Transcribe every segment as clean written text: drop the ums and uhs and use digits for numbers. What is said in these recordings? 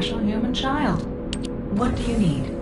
special human child. What do you need?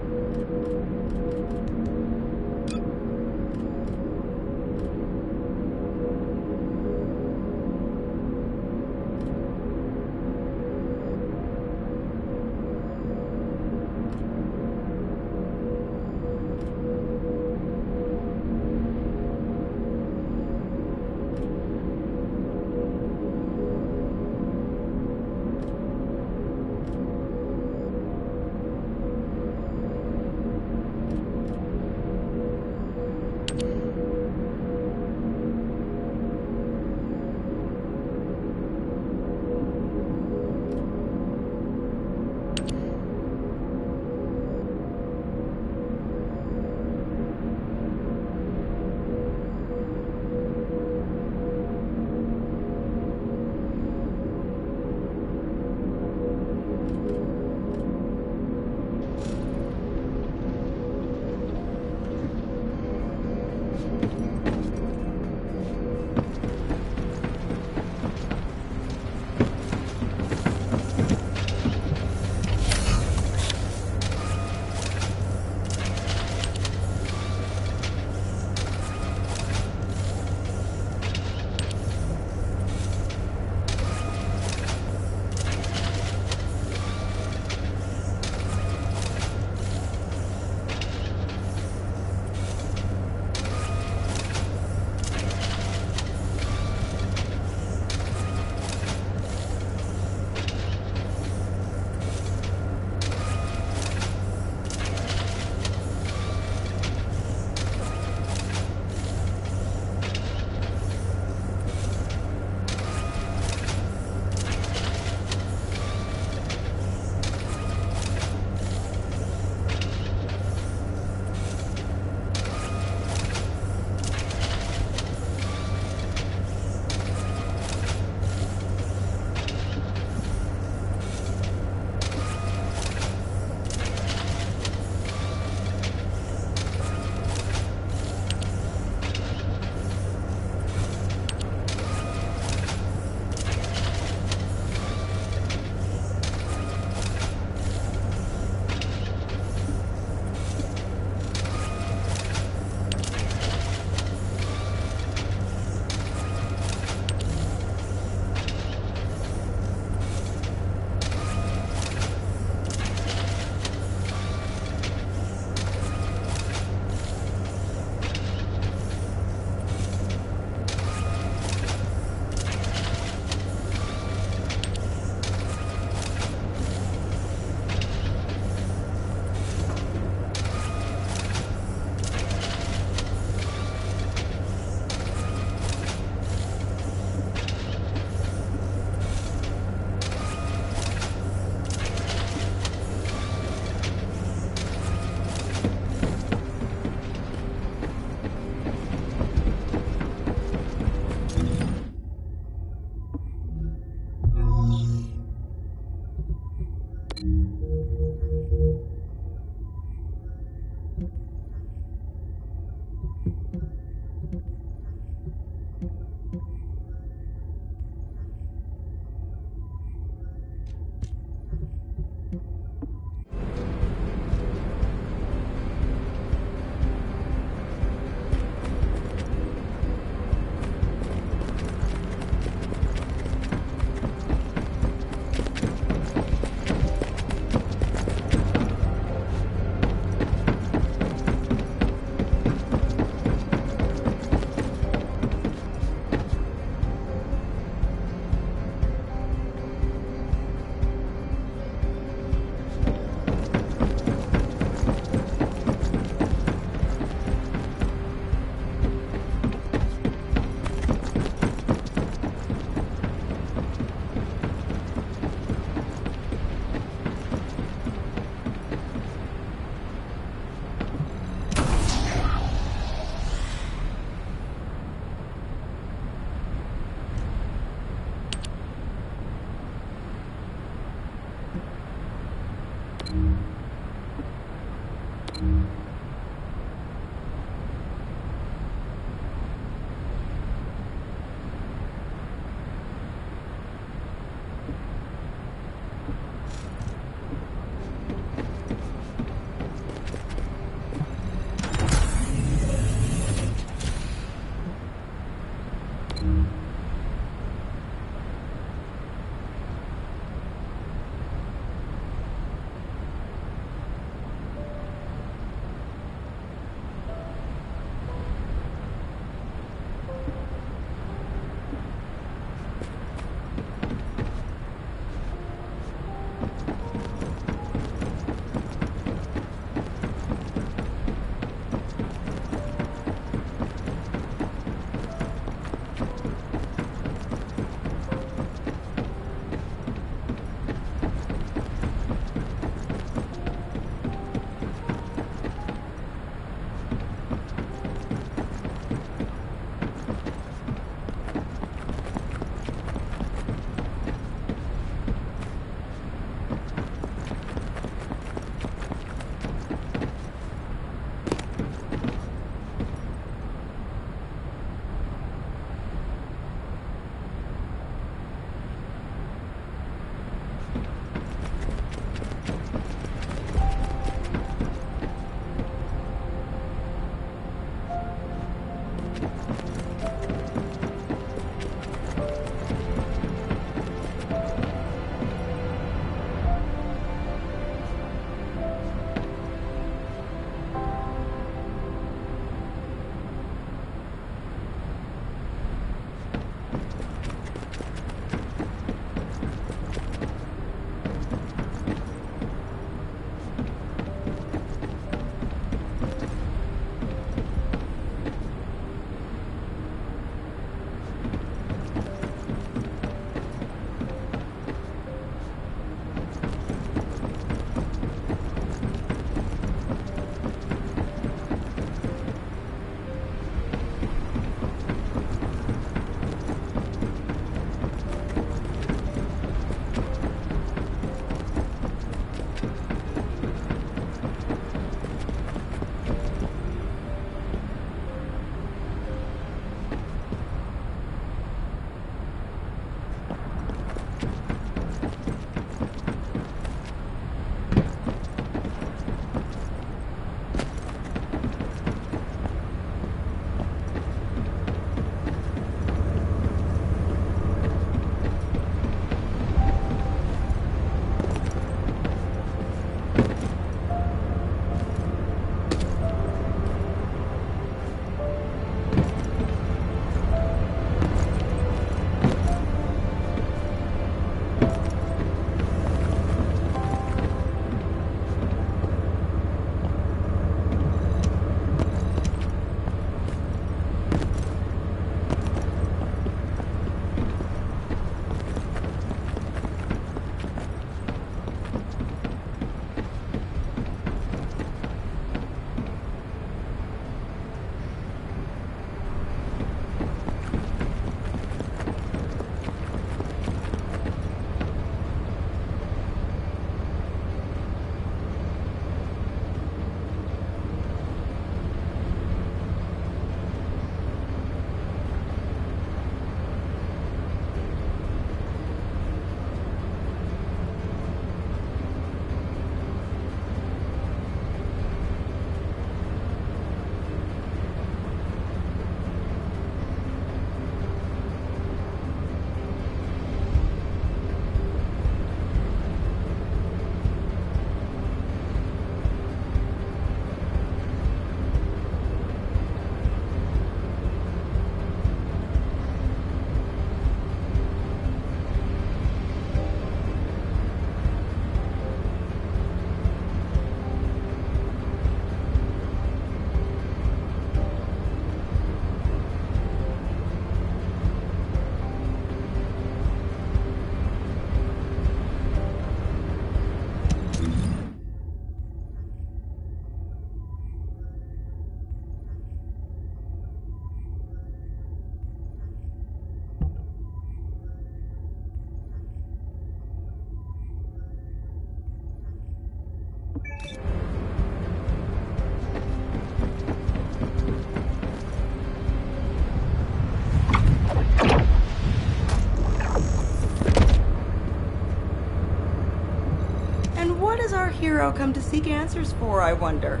And what does our hero come to seek answers for, I wonder?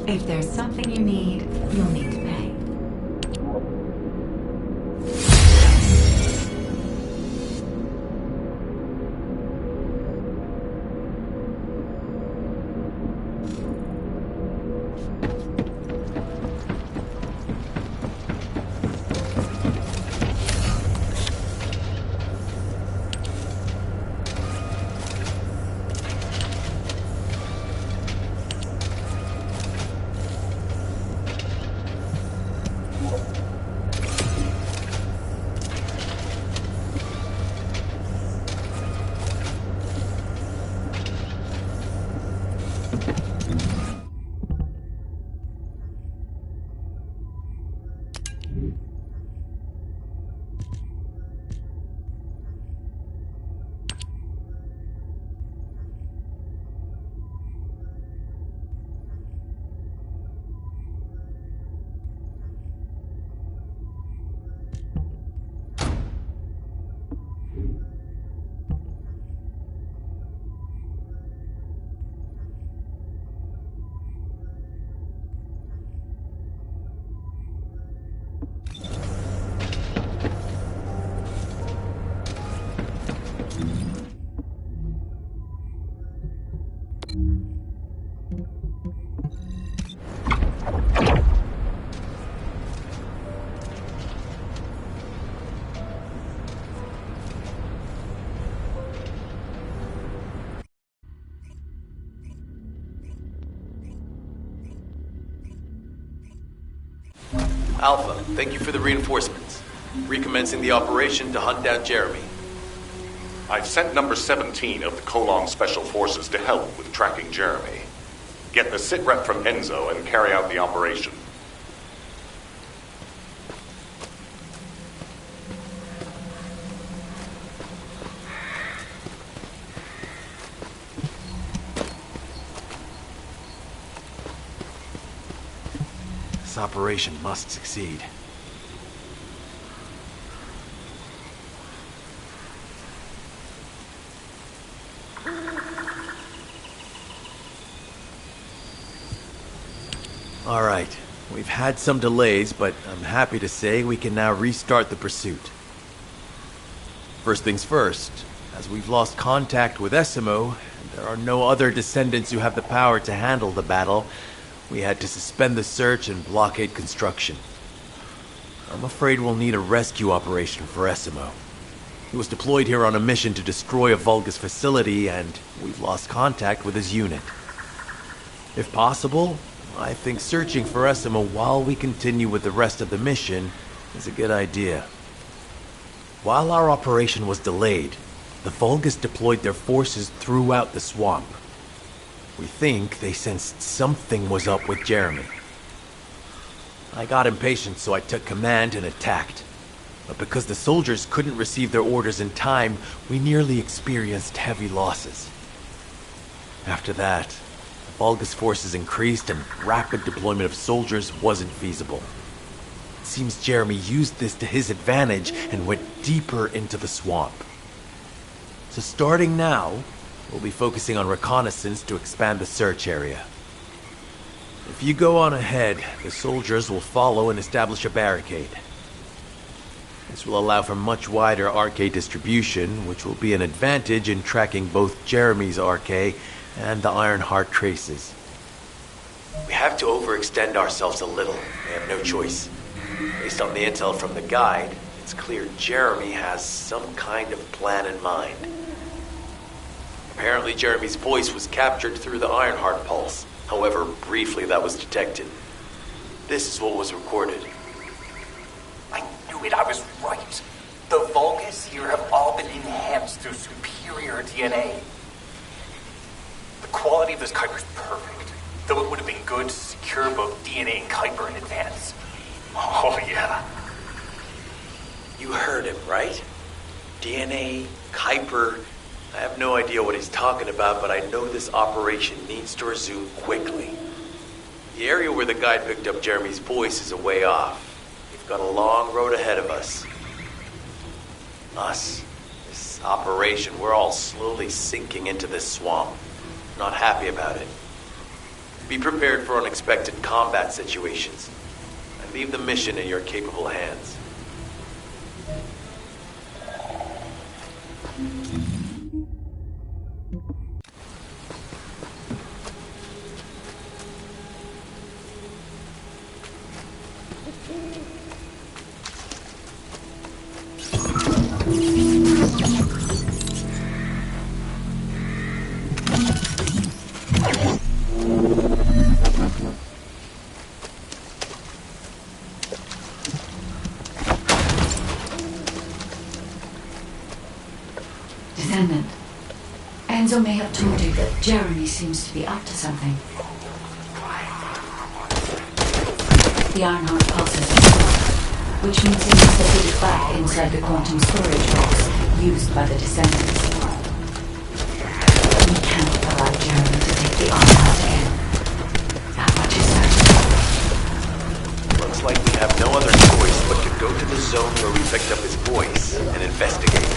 If there's something you need, you'll need to pay. Alpha, thank you for the reinforcements. Recommencing the operation to hunt down Jeremy. I've sent number 17 of the Colon Special Forces to help with tracking Jeremy. Get the sitrep from Enzo and carry out the operation. This operation must succeed. All right, we've had some delays, but I'm happy to say we can now restart the pursuit. First things first, as we've lost contact with Essimo, and there are no other descendants who have the power to handle the battle, we had to suspend the search and blockade construction. I'm afraid we'll need a rescue operation for Essimo. He was deployed here on a mission to destroy a Vulgus facility, and we've lost contact with his unit. If possible, I think searching for Essimo while we continue with the rest of the mission is a good idea. While our operation was delayed, the Vulgus deployed their forces throughout the swamp. We think they sensed something was up with Jeremy. I got impatient, so I took command and attacked. But because the soldiers couldn't receive their orders in time, we nearly experienced heavy losses. After that, the Vulgus forces increased and rapid deployment of soldiers wasn't feasible. It seems Jeremy used this to his advantage and went deeper into the swamp. So starting now, we'll be focusing on reconnaissance to expand the search area. If you go on ahead, the soldiers will follow and establish a barricade. This will allow for much wider RK distribution, which will be an advantage in tracking both Jeremy's RK and the Ironheart traces. We have to overextend ourselves a little. We have no choice. Based on the intel from the guide, it's clear Jeremy has some kind of plan in mind. Apparently Jeremy's voice was captured through the Ironheart pulse. However, briefly that was detected. This is what was recorded. I knew it, I was right. The Vulgus here have all been enhanced through superior DNA. The quality of this Kuiper is perfect, though it would have been good to secure both DNA and Kuiper in advance. Oh, yeah. You heard him, right? DNA, Kuiper. I have no idea what he's talking about, but I know this operation needs to resume quickly. The area where the guide picked up Jeremy's voice is a way off. We've got a long road ahead of us. This operation, we're all slowly sinking into this swamp. Not happy about it. Be prepared for unexpected combat situations. I leave the mission in your capable hands. Descendant, Enzo may have told you that Jeremy seems to be up to something. The Ironheart pulses, which means he must have put it back inside the quantum storage box used by the Descendants. We cannot allow Jeremy to take the Ironheart in. That much is certain. Looks like we have no other choice but to go to the zone where we picked up his voice and investigate.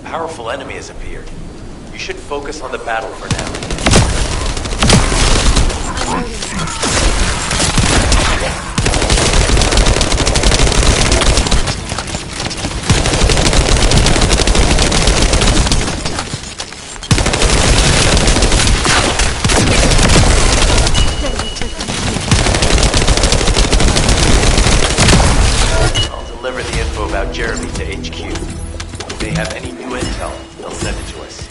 Powerful enemy has appeared. You should focus on the battle for now. I'll deliver the info about Jeremy to HQ. If they have any new intel, they'll send it to us.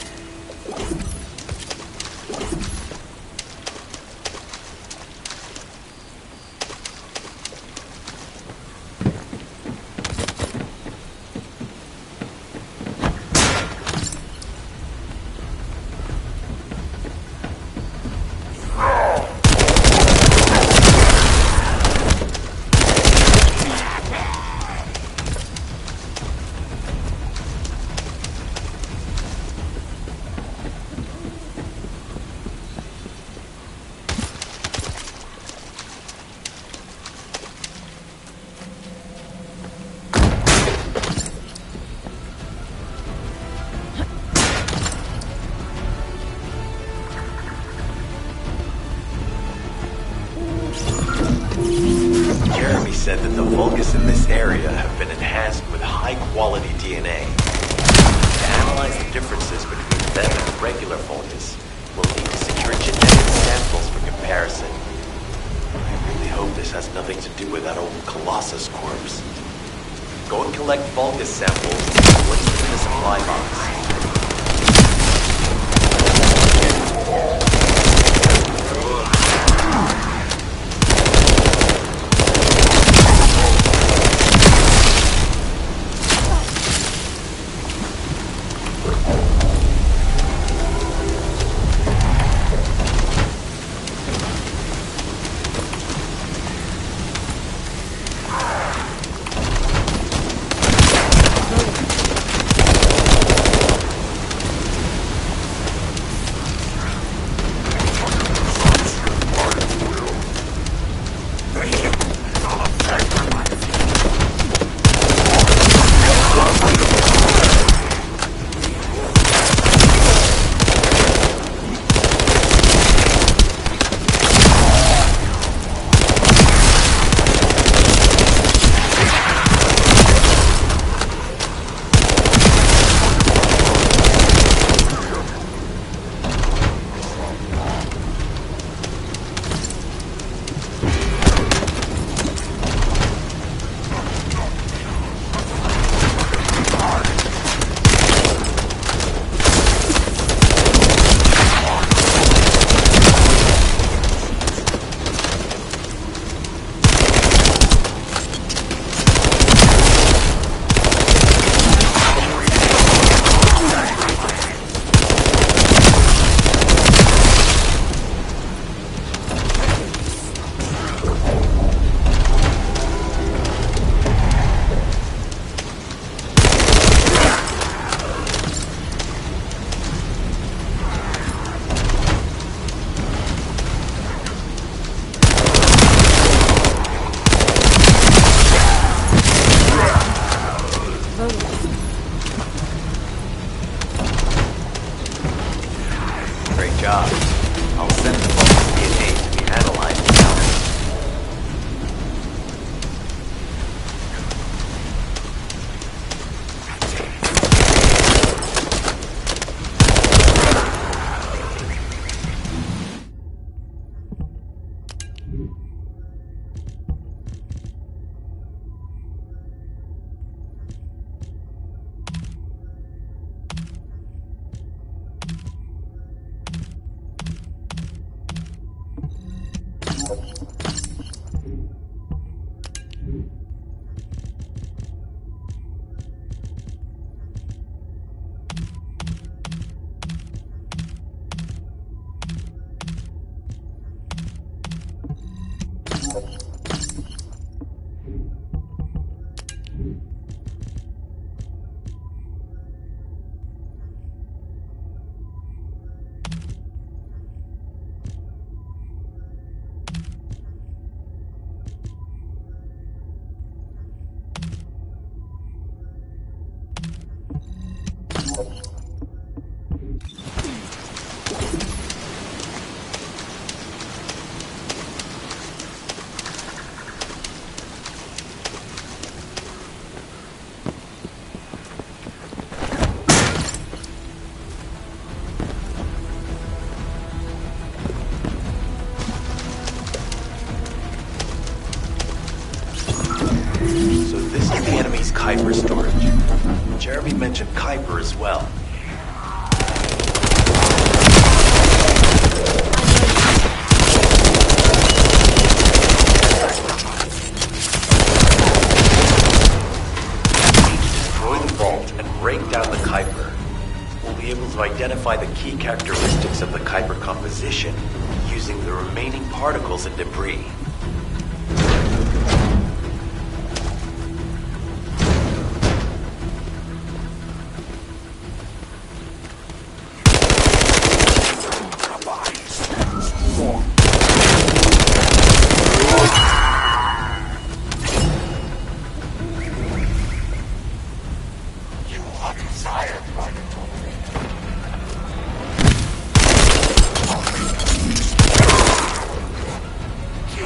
Jeremy said that the Vulgus in this area have been enhanced with high-quality DNA. To analyze the differences between them and the regular Vulgus, we'll need to secure genetic samples for comparison. I really hope this has nothing to do with that old Colossus corpse. Go and collect Vulgus samples and place them in the supply box. I'll send the box DNA to be analyzed now. Kuiper storage. Jeremy mentioned Kuiper as well. Destroy the vault and break down the Kuiper. We'll be able to identify the key characteristics of the Kuiper composition using the remaining particles and debris. You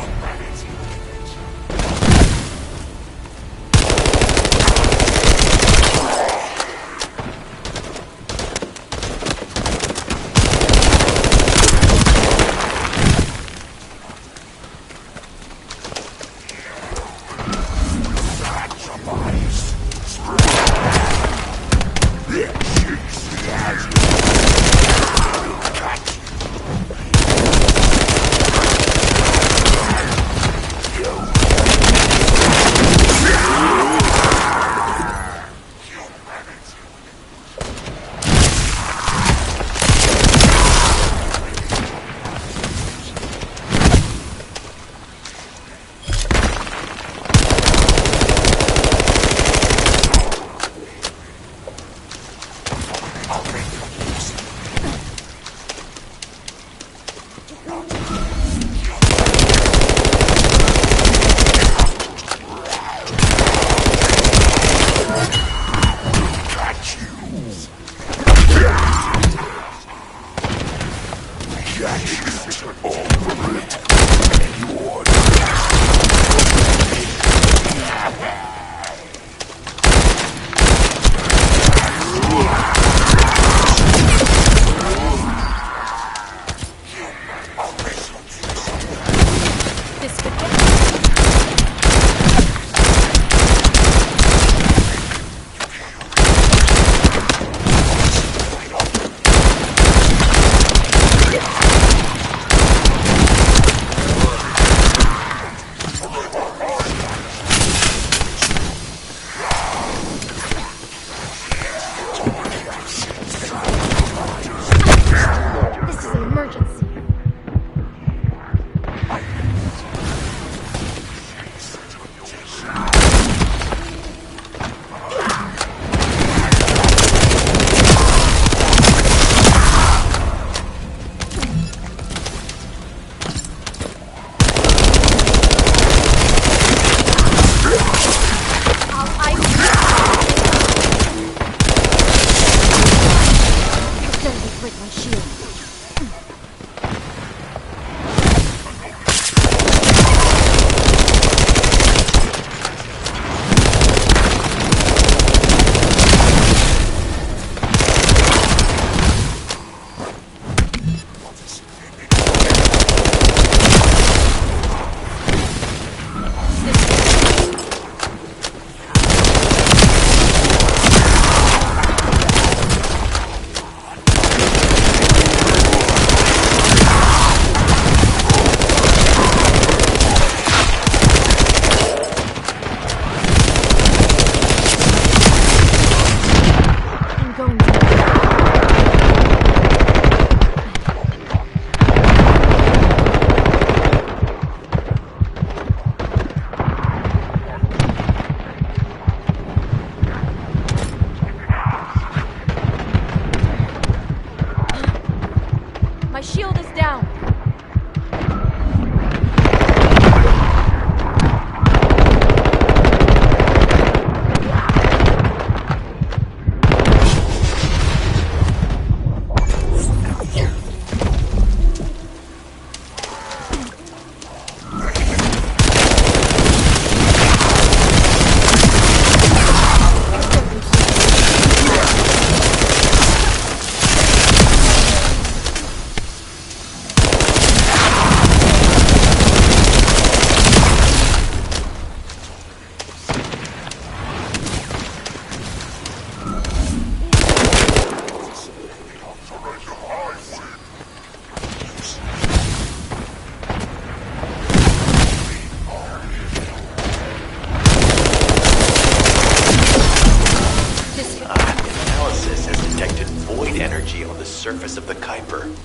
surface of the Kuiper.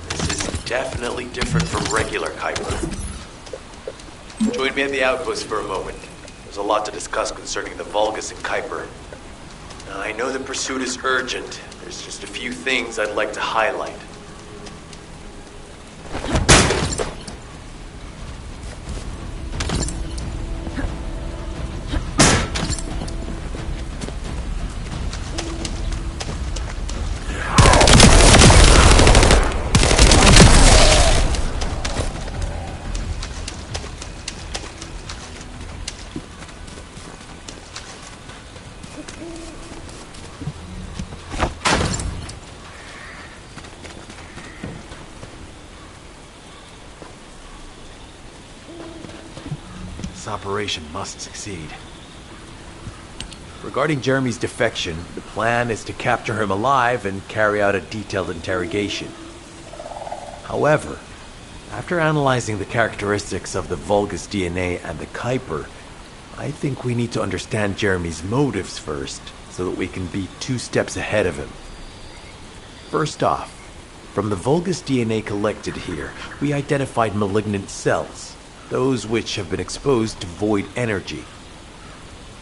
This is definitely different from regular Kuiper. Join me at the outpost for a moment. There's a lot to discuss concerning the Vulgus and Kuiper. Now, I know the pursuit is urgent. There's just a few things I'd like to highlight. Operation must succeed. Regarding Jeremy's defection, the plan is to capture him alive and carry out a detailed interrogation. However, after analyzing the characteristics of the Vulgus DNA and the Kuiper, I think we need to understand Jeremy's motives first, so that we can be 2 steps ahead of him. First off, from the Vulgus DNA collected here, we identified malignant cells, those which have been exposed to void energy.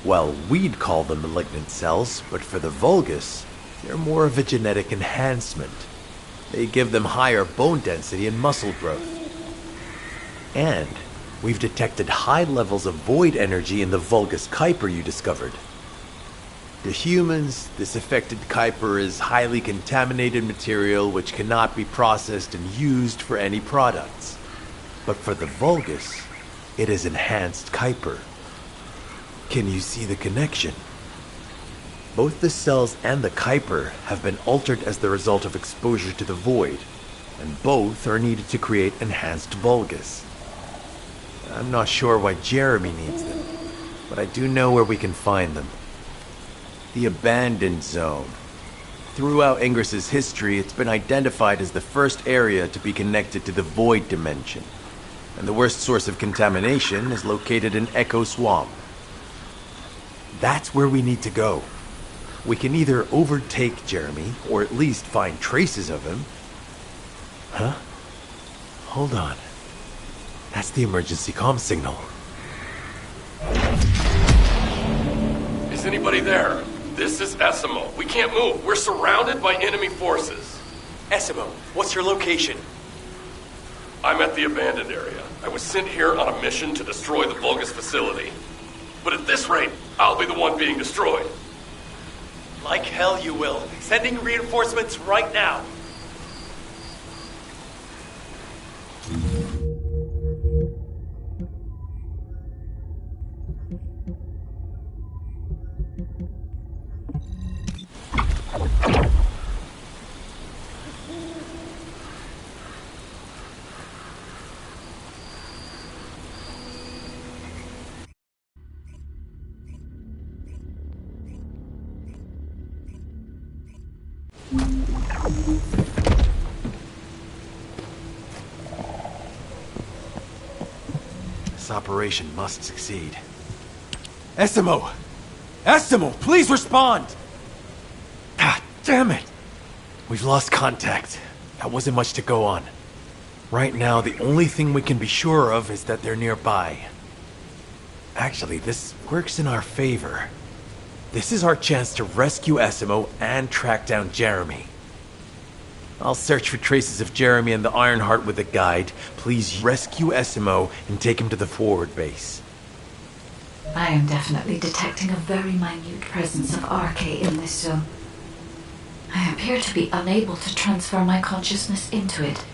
Well, we'd call them malignant cells, but for the Vulgus, they're more of a genetic enhancement. They give them higher bone density and muscle growth. And we've detected high levels of void energy in the Vulgus Kuiper you discovered. To humans, this affected Kuiper is highly contaminated material which cannot be processed and used for any products. But for the Vulgus, it is enhanced Kuiper. Can you see the connection? Both the cells and the Kuiper have been altered as the result of exposure to the void, and both are needed to create enhanced Vulgus. I'm not sure why Jeremy needs them, but I do know where we can find them. The Abandoned Zone. Throughout Ingris's history, it's been identified as the first area to be connected to the Void Dimension. And the worst source of contamination is located in Echo Swamp. That's where we need to go. We can either overtake Jeremy, or at least find traces of him. Huh? Hold on. That's the emergency comm signal. Is anybody there? This is Essimo. We can't move. We're surrounded by enemy forces. Essimo, what's your location? I'm at the abandoned area. I was sent here on a mission to destroy the Vulgus facility. But at this rate, I'll be the one being destroyed. Like hell you will. Sending reinforcements right now. This operation must succeed. Essimo! Essimo, please respond! God damn it! We've lost contact. That wasn't much to go on. Right now, the only thing we can be sure of is that they're nearby. Actually, this works in our favor. This is our chance to rescue Essimo and track down Jeremy. I'll search for traces of Jeremy and the Ironheart with a guide. Please rescue Essimo and take him to the forward base. I am definitely detecting a very minute presence of RK in this zone. I appear to be unable to transfer my consciousness into it.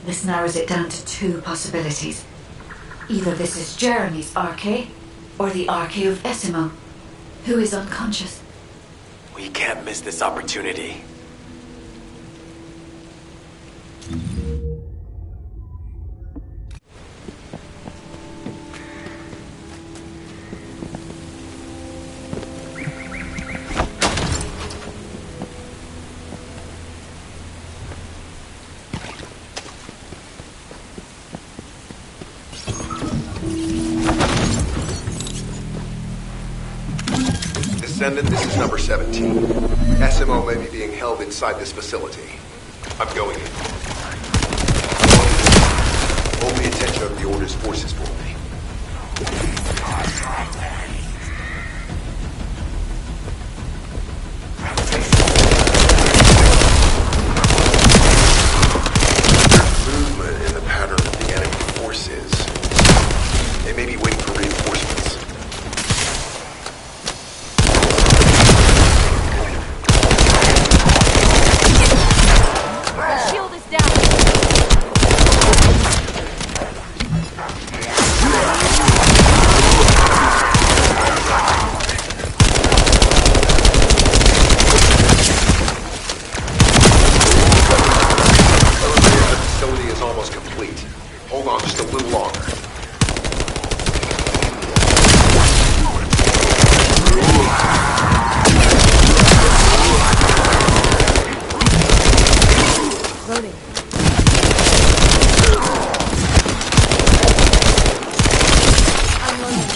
This narrows it down to 2 possibilities. Either this is Jeremy's RK, or the RK of Essimo, who is unconscious. We can't miss this opportunity. Descendant, this is number 17. Essimo may be being held inside this facility. I'm going in. Hold the attention of the Order's forces for me. Movement in the pattern of the enemy forces. They may be waiting for reinforcements. Shield is down. The facility is almost complete. Hold on just a little longer. Loading. Unloading.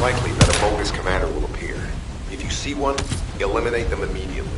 Likely that a bogus commander will appear. If you see one, eliminate them immediately.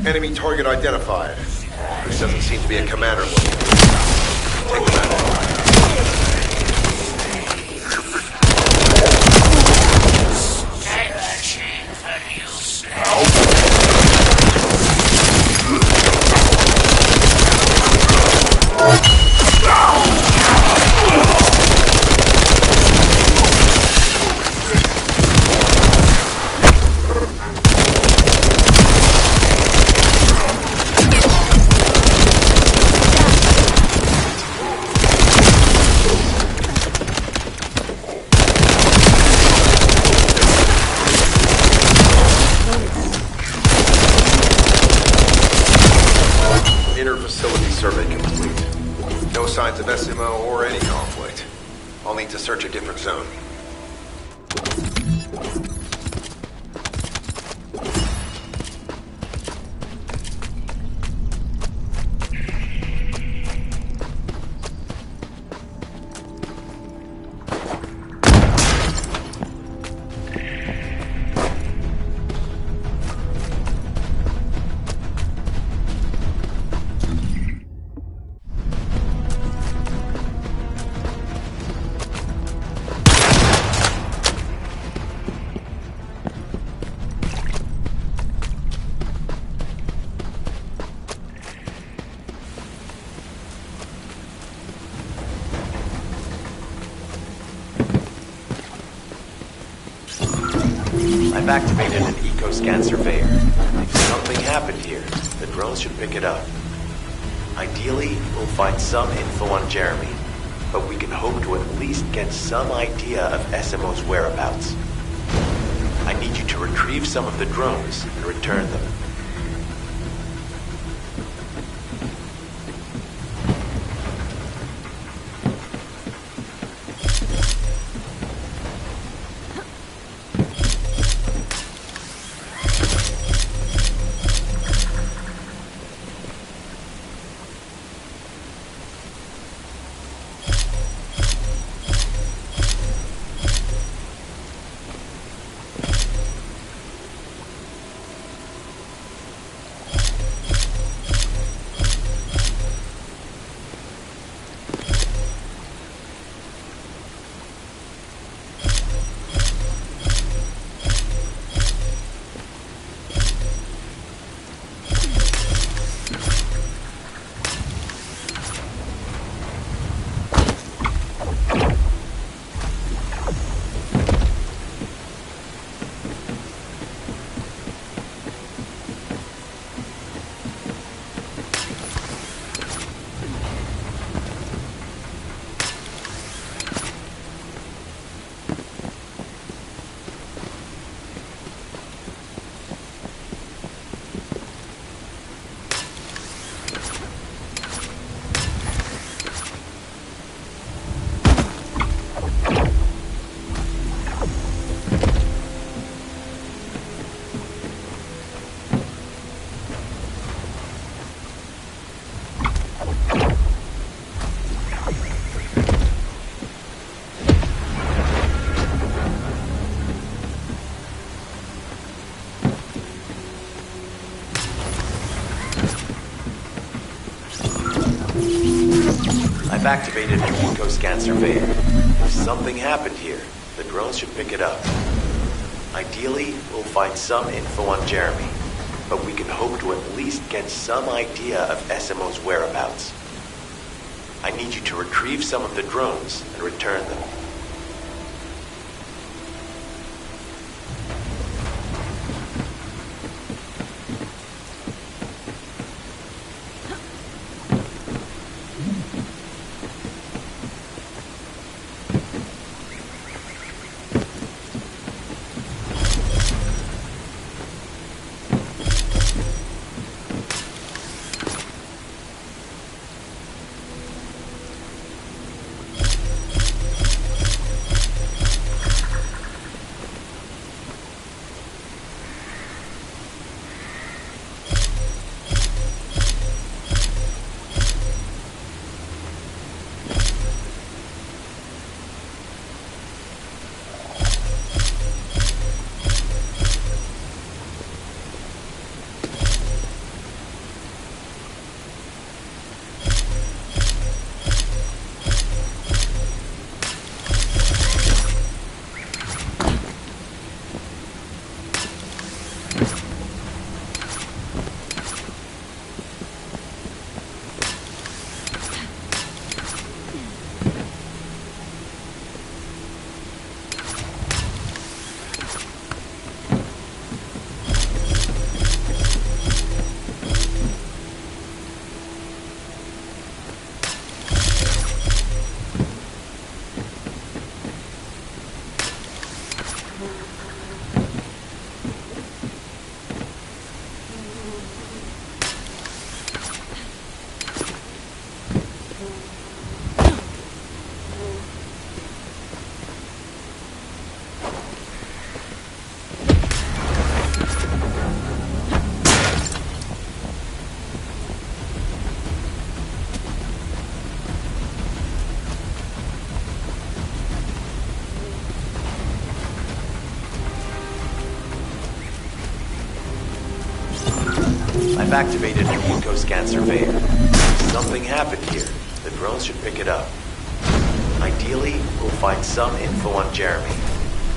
Enemy target identified. This doesn't seem to be a commander looking. Take them out. SMO or any conflict. I'll need to search a different zone. I've activated an eco-scan surveyor. If something happened here, the drones should pick it up. Ideally, we'll find some info on Jeremy, but we can hope to at least get some idea of SMO's whereabouts. I need you to retrieve some of the drones and return them. I've activated an eco-scan surveyor. If something happened here, the drones should pick it up. Ideally, we'll find some info on Jeremy, but we can hope to at least get some idea of SMO's whereabouts. I need you to retrieve some of the drones and return them. I've activated an eco-scan surveyor. If something happened here, the drones should pick it up. Ideally, we'll find some info on Jeremy,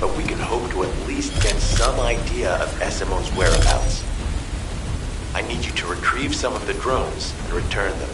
but we can hope to at least get some idea of SMO's whereabouts. I need you to retrieve some of the drones and return them.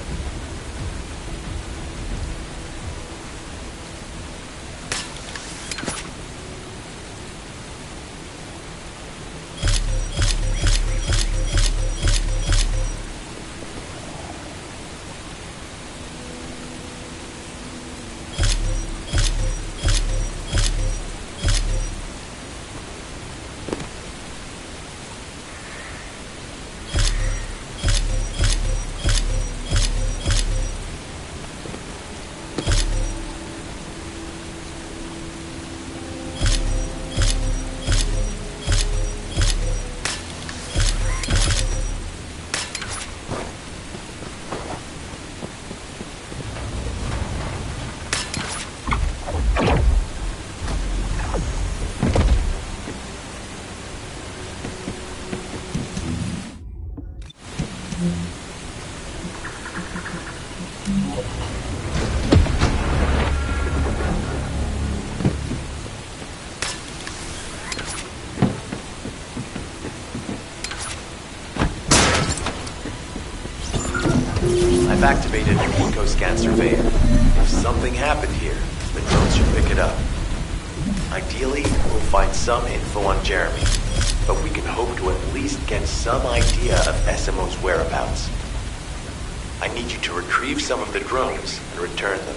I've activated an eco-scan surveyor. If something happened here, the drones should pick it up. Ideally, we'll find some info on Jeremy, but we can hope to at least get some idea of SMO's whereabouts. I need you to retrieve some of the drones and return them.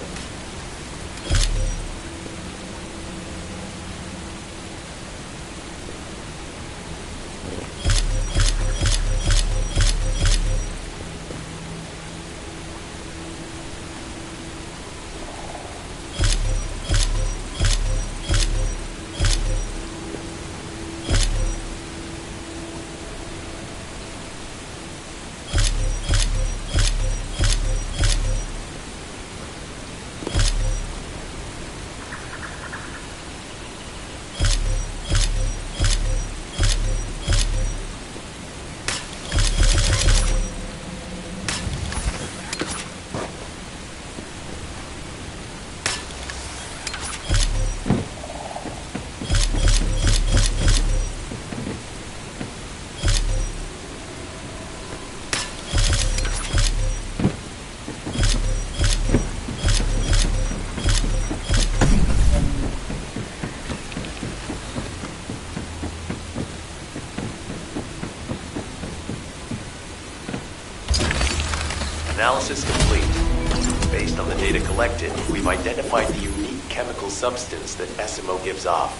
Analysis complete. Based on the data collected, we've identified the unique chemical substance that SMO gives off.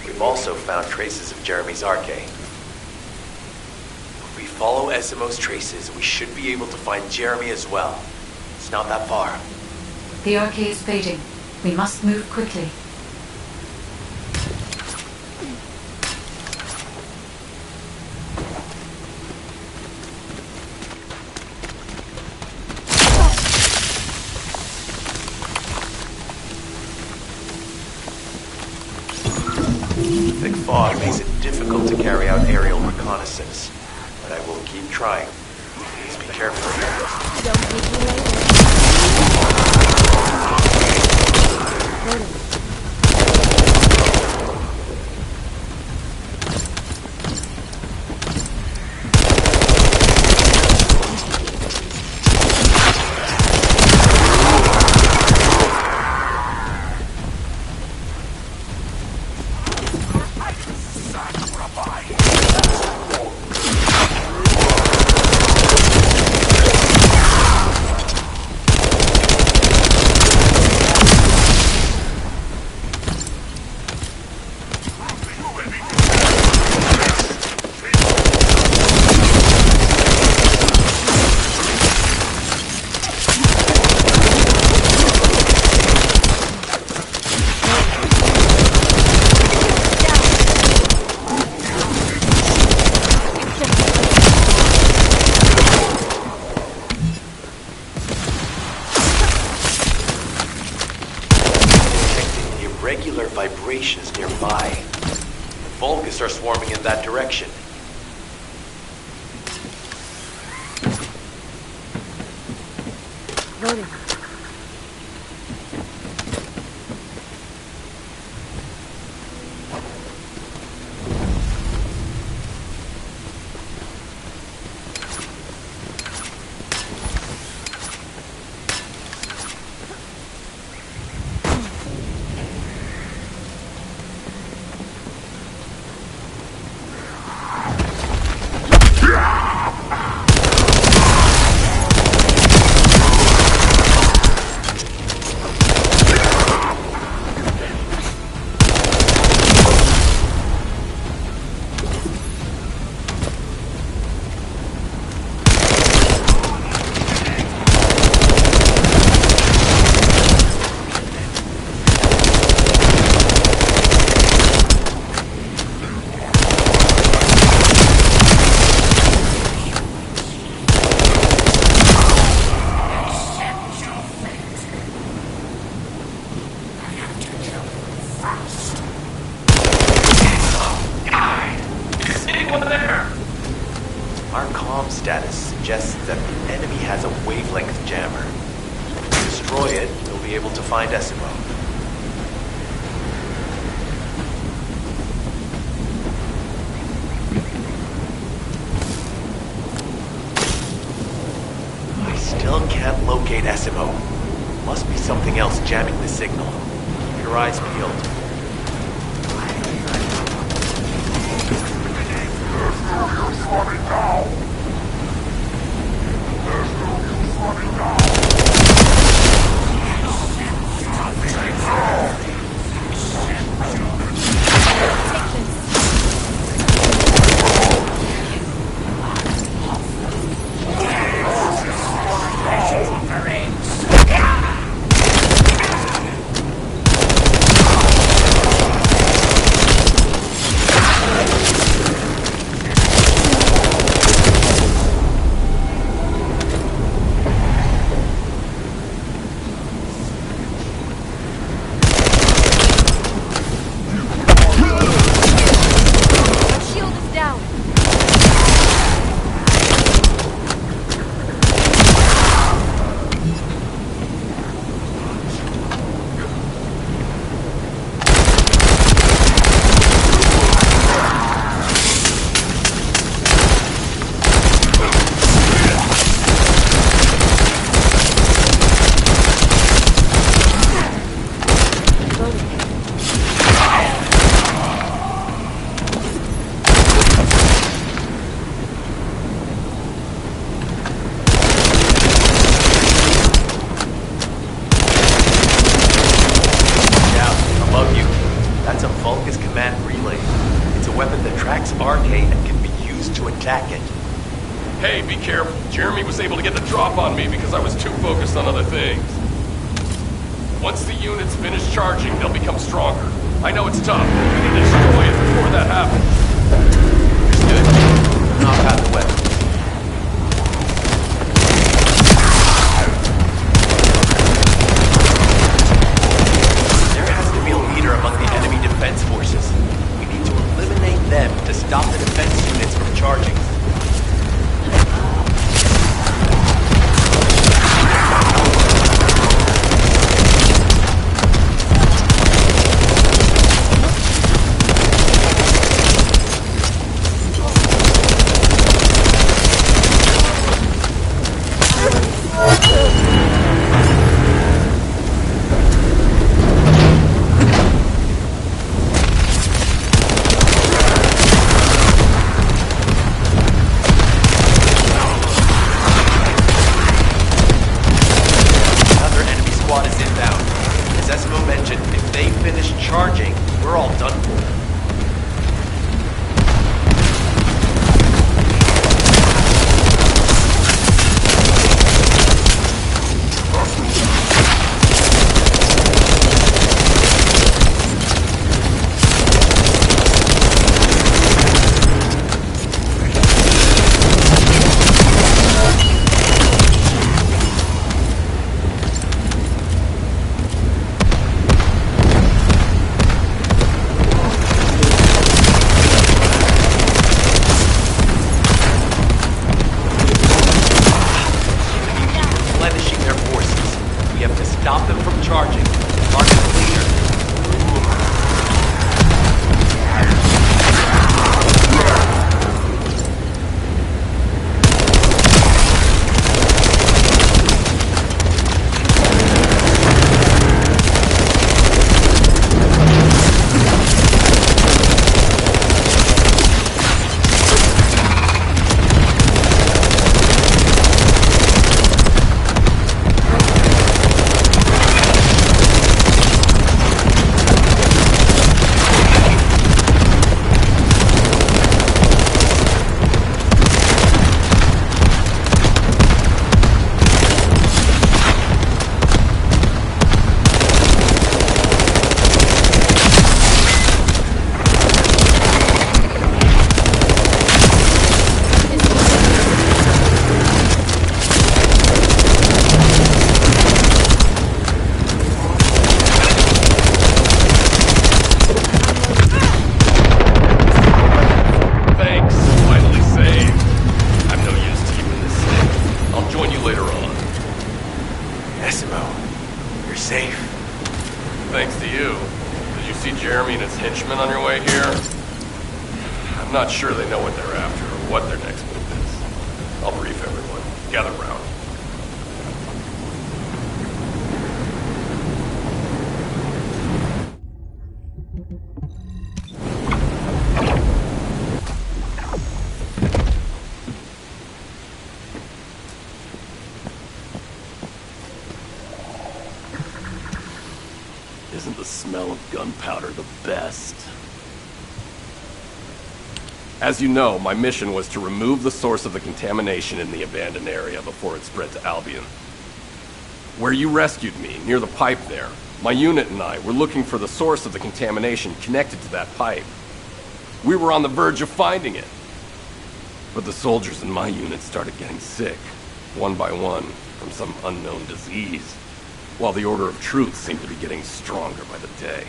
We've also found traces of Jeremy's arcade. If we follow SMO's traces, we should be able to find Jeremy as well. It's not that far. The arcade is fading. We must move quickly. Thick fog makes it difficult to carry out aerial reconnaissance, but I will keep trying. Please be careful. Don't make me later. Regular vibrations nearby. The Vulgus are swarming in that direction. Loading. Our comm status suggests that the enemy has a wavelength jammer. If we destroy it, we'll be able to find Esimo. I still can't locate Esimo. Must be something else jamming the signal. Keep your eyes peeled. Hey, be careful. Jeremy was able to get the drop on me because I was too focused on other things. Once the units finish charging, they'll become stronger. I know it's tough, but we need to destroy it before that happens. Good. Knock out the weapon. There has to be a leader among the enemy defense forces. We need to eliminate them to stop the defense units from charging. I'm not sure they know what they're after or what their next move is. I'll brief everyone. Gather round. Isn't the smell of gunpowder the best? As you know, my mission was to remove the source of the contamination in the abandoned area before it spread to Albion. Where you rescued me, near the pipe there, my unit and I were looking for the source of the contamination connected to that pipe. We were on the verge of finding it. But the soldiers in my unit started getting sick, one by one, from some unknown disease, while the Order of Truth seemed to be getting stronger by the day.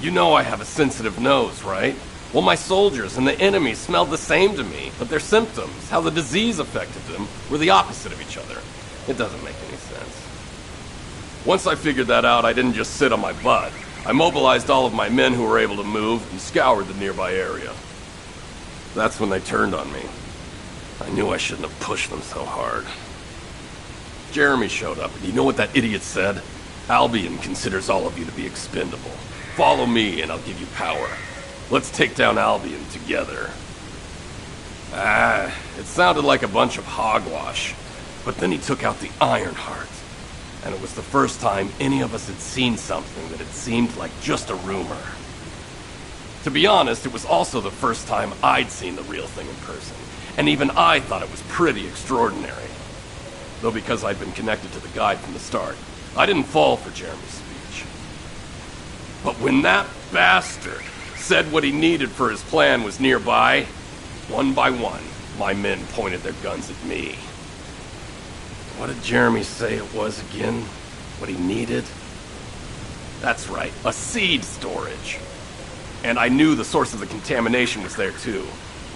You know I have a sensitive nose, right? Well, my soldiers and the enemy smelled the same to me, but their symptoms, how the disease affected them, were the opposite of each other. It doesn't make any sense. Once I figured that out, I didn't just sit on my butt. I mobilized all of my men who were able to move and scoured the nearby area. That's when they turned on me. I knew I shouldn't have pushed them so hard. Jeremy showed up, and you know what that idiot said? Albion considers all of you to be expendable. Follow me, and I'll give you power. Let's take down Albion together. It sounded like a bunch of hogwash. But then he took out the Ironheart. And it was the first time any of us had seen something that had seemed like just a rumor. To be honest, it was also the first time I'd seen the real thing in person. And even I thought it was pretty extraordinary. Though because I'd been connected to the guide from the start, I didn't fall for Jeremy's speech. But when that bastard said what he needed for his plan was nearby, one by one, my men pointed their guns at me. What did Jeremy say it was again? What he needed? That's right, a seed storage. And I knew the source of the contamination was there too.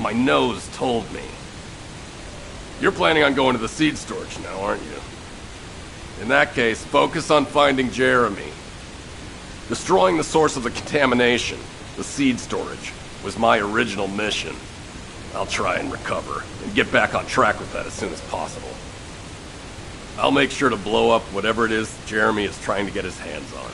My nose told me. You're planning on going to the seed storage now, aren't you? In that case, focus on finding Jeremy. Destroying the source of the contamination, the seed storage, was my original mission. I'll try and recover, and get back on track with that as soon as possible. I'll make sure to blow up whatever it is Jeremy is trying to get his hands on.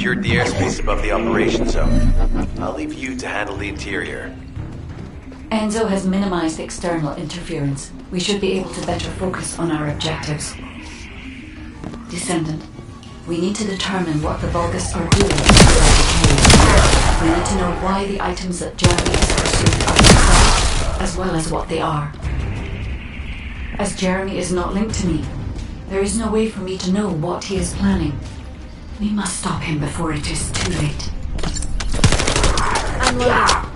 secured the airspace above the operation zone. I'll leave you to handle the interior. Enzo has minimized external interference. We should be able to better focus on our objectives. Descendant, we need to determine what the Vulgus are doing throughout the cave. We need to know why the items that Jeremy is pursuing are inside, as well as what they are. As Jeremy is not linked to me, there is no way for me to know what he is planning. We must stop him before it is too late. I'm loading.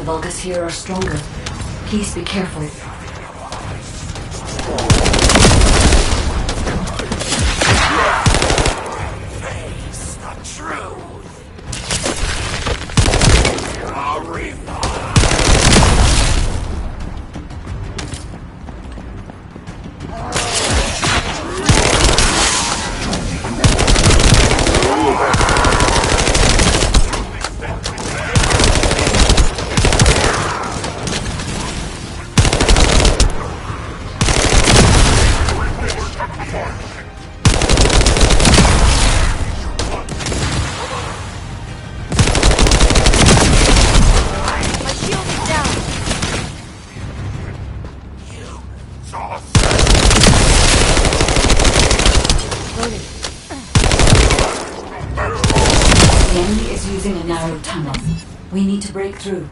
Vulgus here are stronger. Please be careful. Face the truth. The enemy is using a narrow tunnel. We need to break through.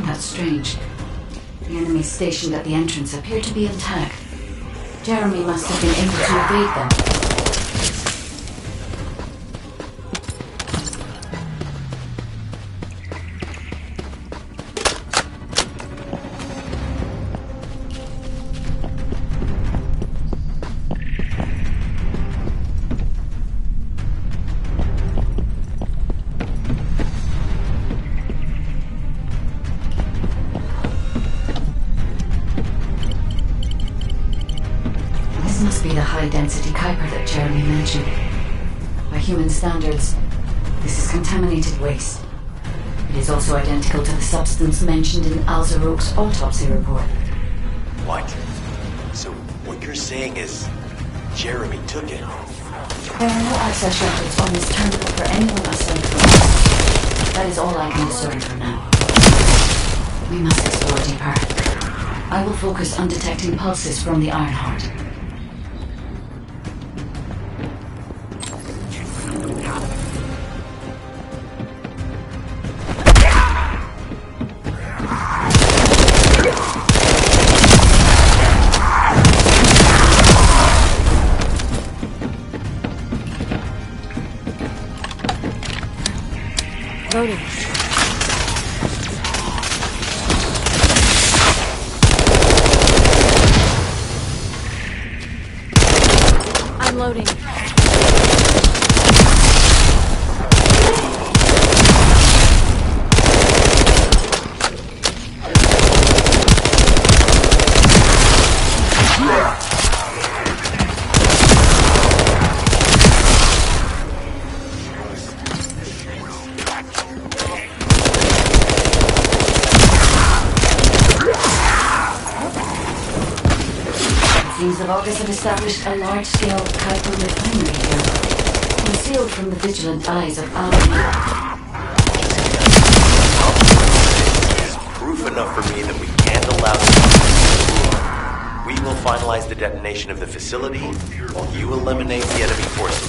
That's strange. The enemies stationed at the entrance appear to be intact. Jeremy must have been able to evade them. High-density Kuiper that Jeremy mentioned. By human standards, this is contaminated waste. It is also identical to the substance mentioned in Alzaroke's autopsy report. What? So what you're saying is Jeremy took it? There are no access records on this terminal for anyone aside from us. That is all I can discern for now. We must explore deeper. I will focus on detecting pulses from the Ironheart. Loading. I'm loading. These of August have established a large-scale Kuiper refinery here, concealed from the vigilant eyes of Albion. Proof enough for me that we can't allow this. We will finalize the detonation of the facility while you eliminate the enemy forces.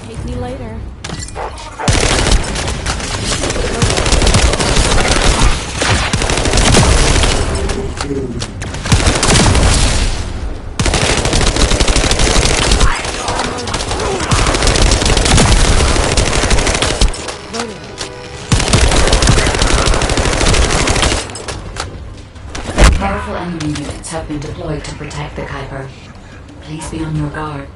Take me later. Powerful enemy units have been deployed to protect the Kuiper. Please be on your guard.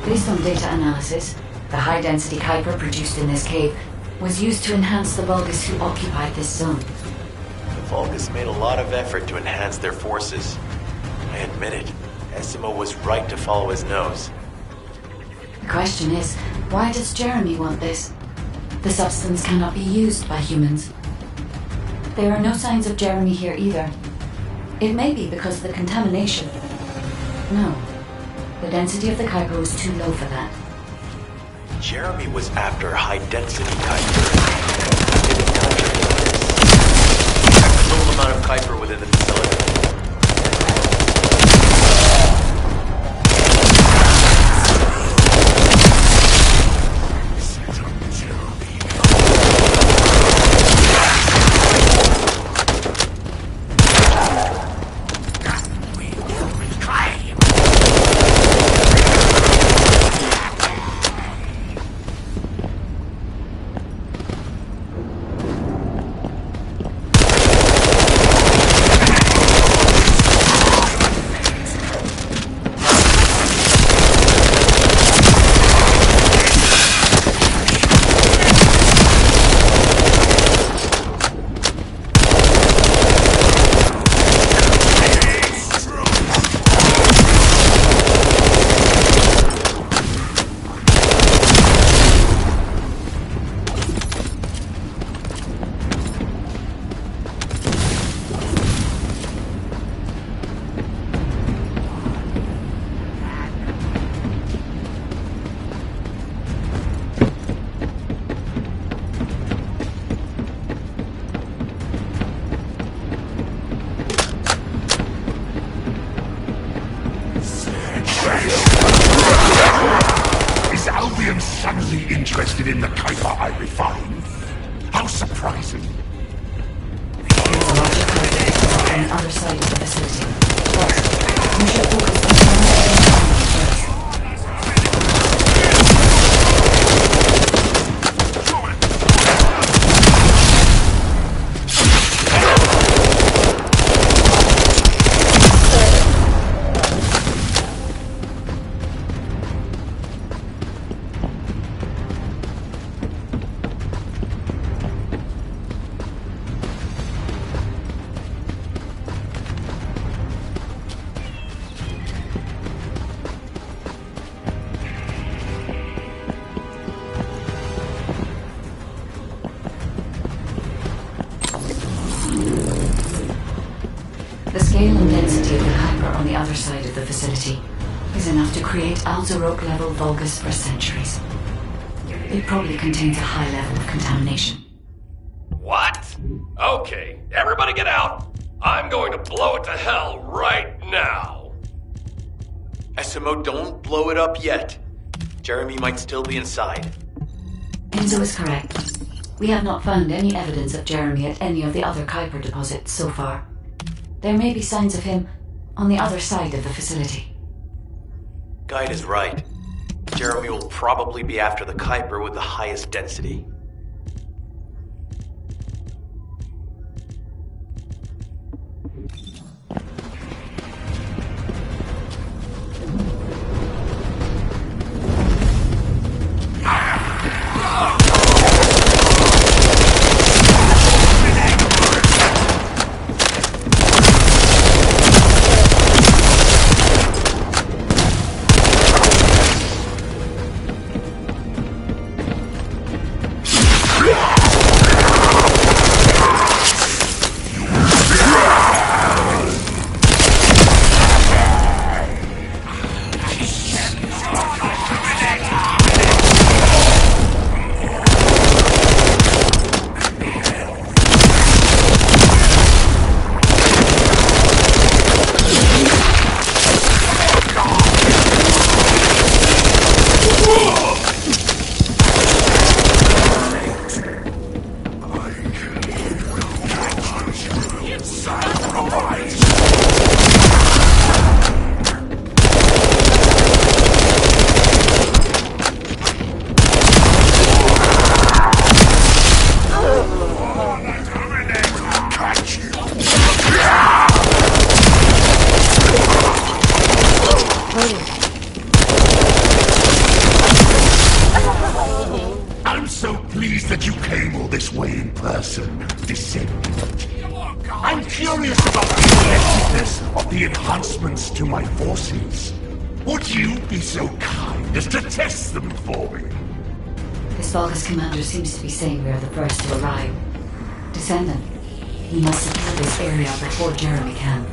Based on data analysis, the high-density Kuiper produced in this cave was used to enhance the Vulgus who occupied this zone. The Vulgus made a lot of effort to enhance their forces. I admit it. Essimo was right to follow his nose. The question is, why does Jeremy want this? The substance cannot be used by humans. There are no signs of Jeremy here either. It may be because of the contamination. No. The density of the Kuiper was too low for that. Jeremy was after high-density Kuiper. Didn't capture the total amount of Kuiper within the facility. Is Albion suddenly interested in the Kuiper I refine? How surprising. There's a larger Kuiper on the other side of the facility. But we should focus on first. scale and density of the Kuiper on the other side of the facility is enough to create Alzarok-level Vulgus for centuries. It probably contains a high level of contamination. What? Okay, everybody get out! I'm going to blow it to hell right now! SMO, don't blow it up yet. Jeremy might still be inside. Enzo is correct. We have not found any evidence of Jeremy at any of the other Kuiper deposits so far. There may be signs of him on the other side of the facility. Guide is right. Jeremy will probably be after the Kuiper with the highest density. I'm so pleased that you came all this way in person, Descendant. I'm curious about the effectiveness of the enhancements to my forces. Would you be so kind as to test them for me? This Vulgus commander seems to be saying we are the first to arrive. Descendant, we must secure this area before Jeremy can.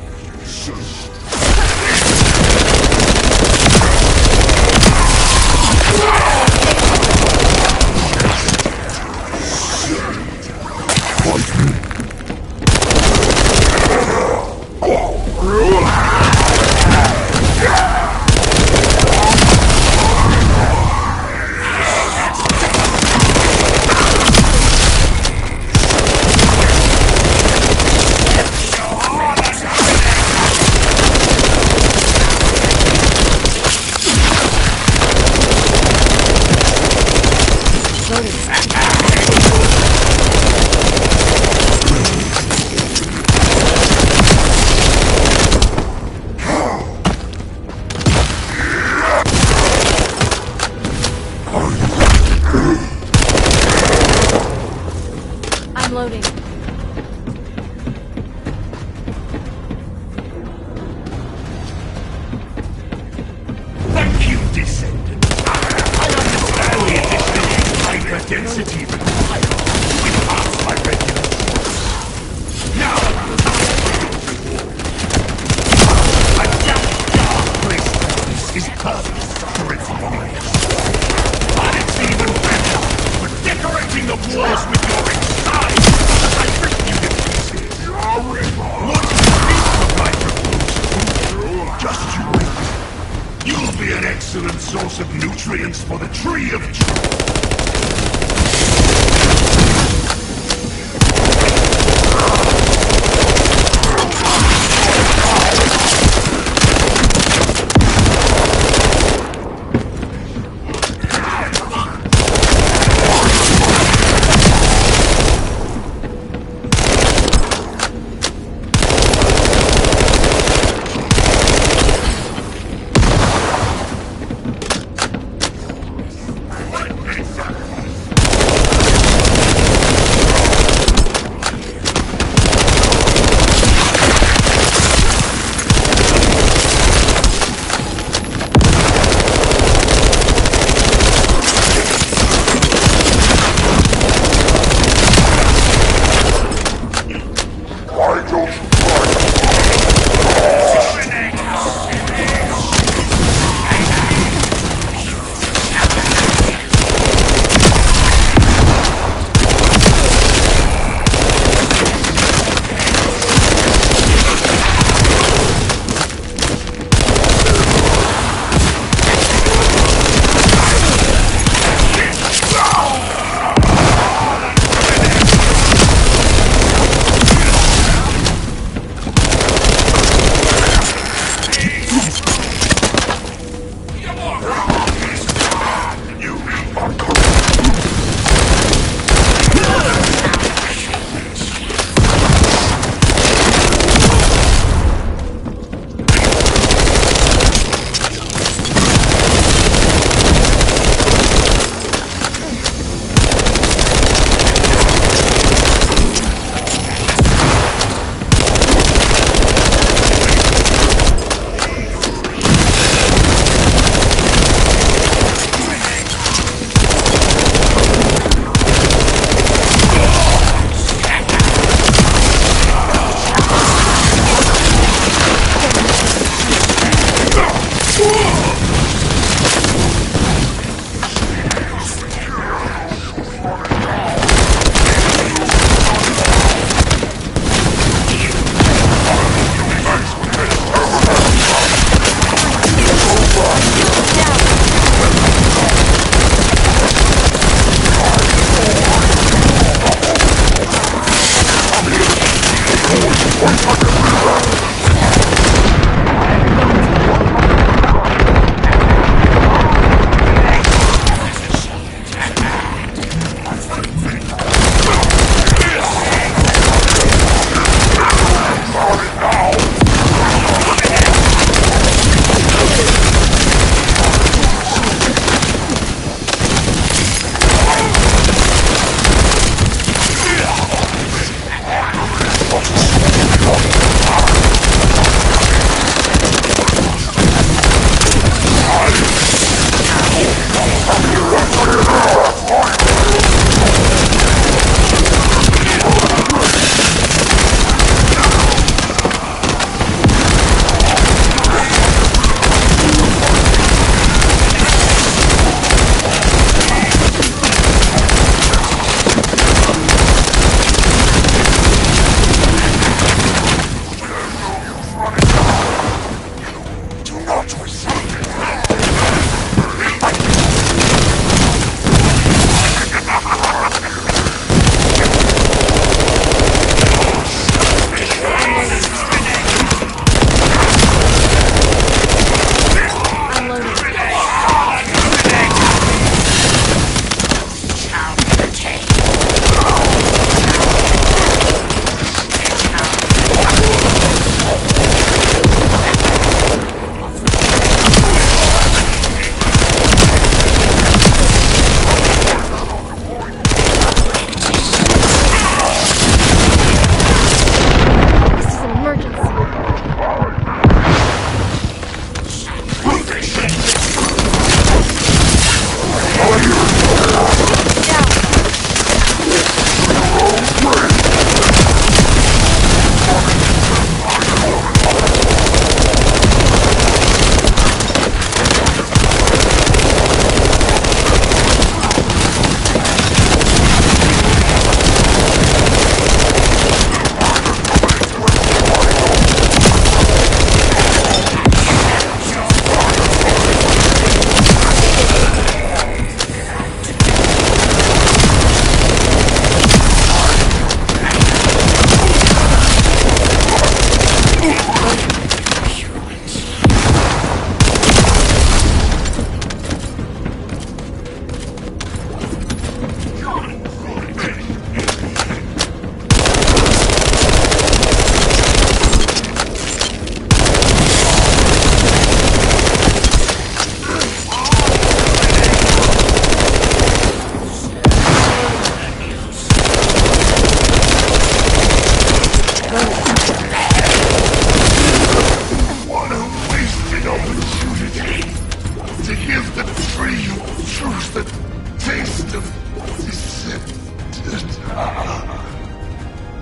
I'm loading. Thank you, Descendant. I understand the additional hyper-density required to enhance my regulations. Now, a dark place is perfect for its use. But it's even better for decorating the walls with your inside as I rip you to pieces. What do you think of my proposal? Just you wait. You'll be an excellent source of nutrients for the Tree of Joy.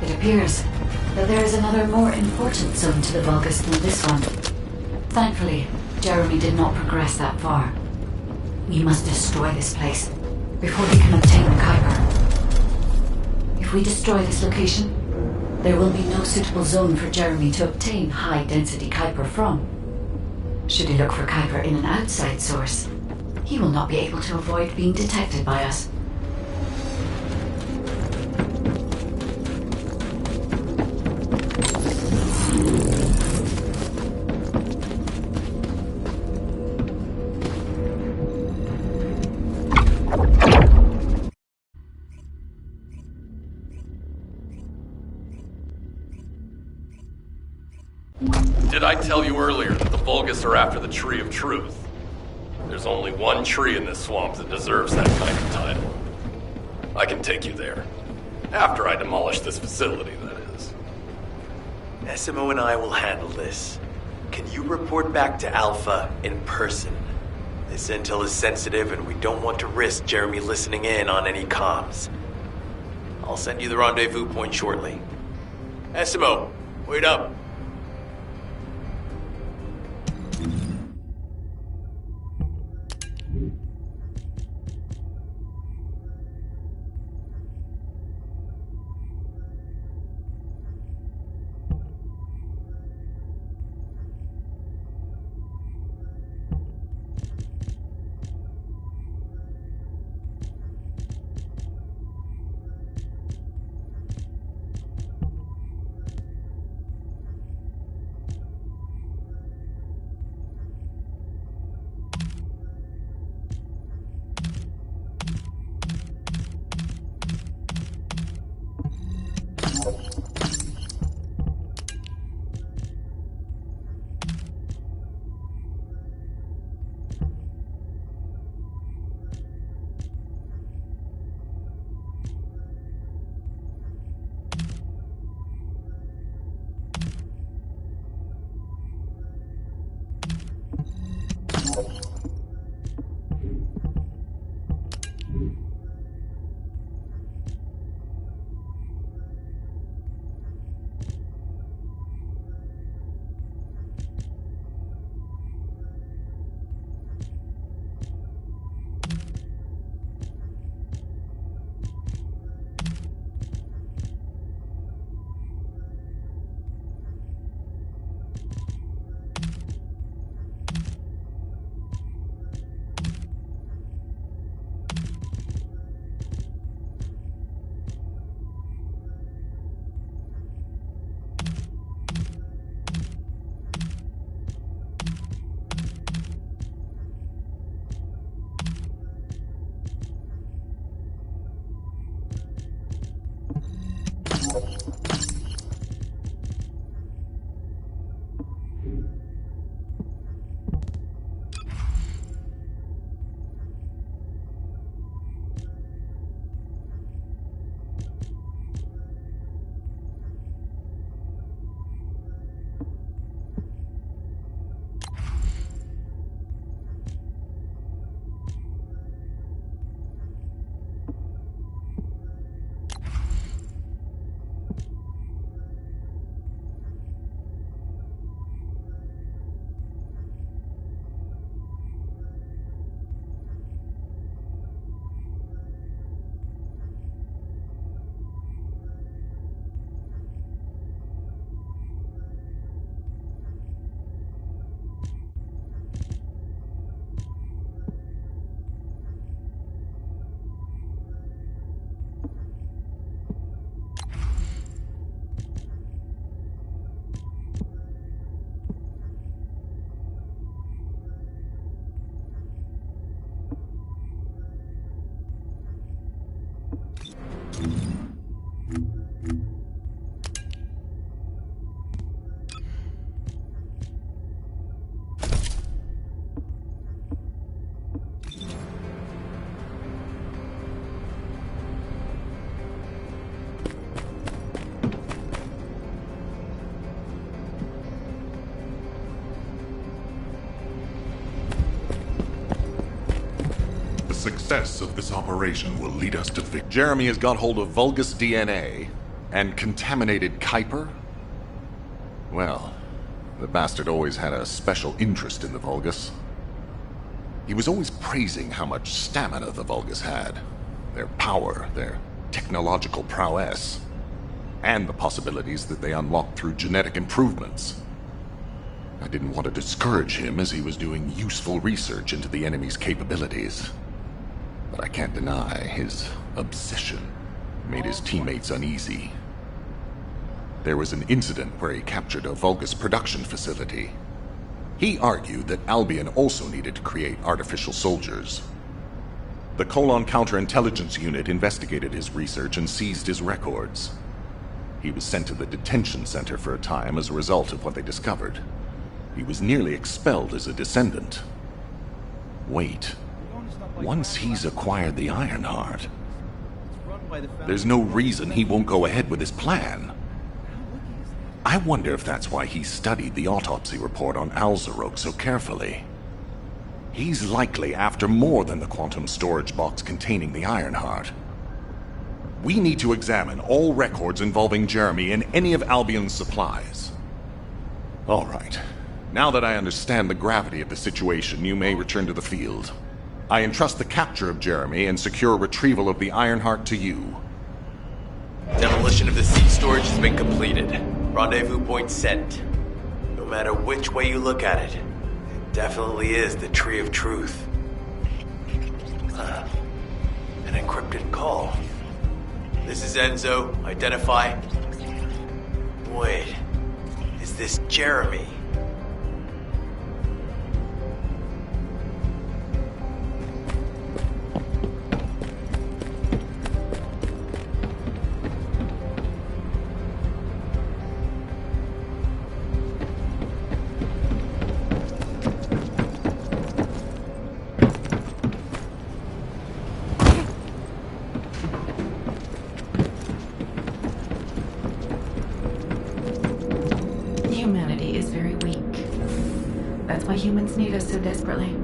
It appears that there is another more important zone to the Vulgus than this one. Thankfully, Jeremy did not progress that far. We must destroy this place before he can obtain the Kuiper. If we destroy this location, there will be no suitable zone for Jeremy to obtain high-density Kuiper from. Should he look for Kuiper in an outside source, he will not be able to avoid being detected by us. Did I tell you earlier that the Vulgus are after the Tree of Truth? There's only one tree in this swamp that deserves that kind of title. I can take you there. After I demolish this facility, that is. Essimo and I will handle this. Can you report back to Alpha in person? This intel is sensitive and we don't want to risk Jeremy listening in on any comms. I'll send you the rendezvous point shortly. Essimo, wait up. The success of this operation will lead us to victory. Jeremy has got hold of Vulgus DNA and contaminated Kuiper? Well, the bastard always had a special interest in the Vulgus. He was always praising how much stamina the Vulgus had, their power, their technological prowess, and the possibilities that they unlocked through genetic improvements. I didn't want to discourage him as he was doing useful research into the enemy's capabilities. But I can't deny his obsession made his teammates uneasy. There was an incident where he captured a Vulgus production facility. He argued that Albion also needed to create artificial soldiers. The Colon Counterintelligence Unit investigated his research and seized his records. He was sent to the detention center for a time as a result of what they discovered. He was nearly expelled as a descendant. Wait. Once he's acquired the Ironheart, there's no reason he won't go ahead with his plan. I wonder if that's why he studied the autopsy report on Alzarok so carefully. He's likely after more than the quantum storage box containing the Ironheart. We need to examine all records involving Jeremy and any of Albion's supplies. All right. Now that I understand the gravity of the situation, you may return to the field. I entrust the capture of Jeremy and secure retrieval of the Ironheart to you. Demolition of the seed storage has been completed. Rendezvous point set. No matter which way you look at it, it definitely is the Tree of Truth. An encrypted call. This is Enzo. Identify. Wait, is this Jeremy? That's why humans need us so desperately.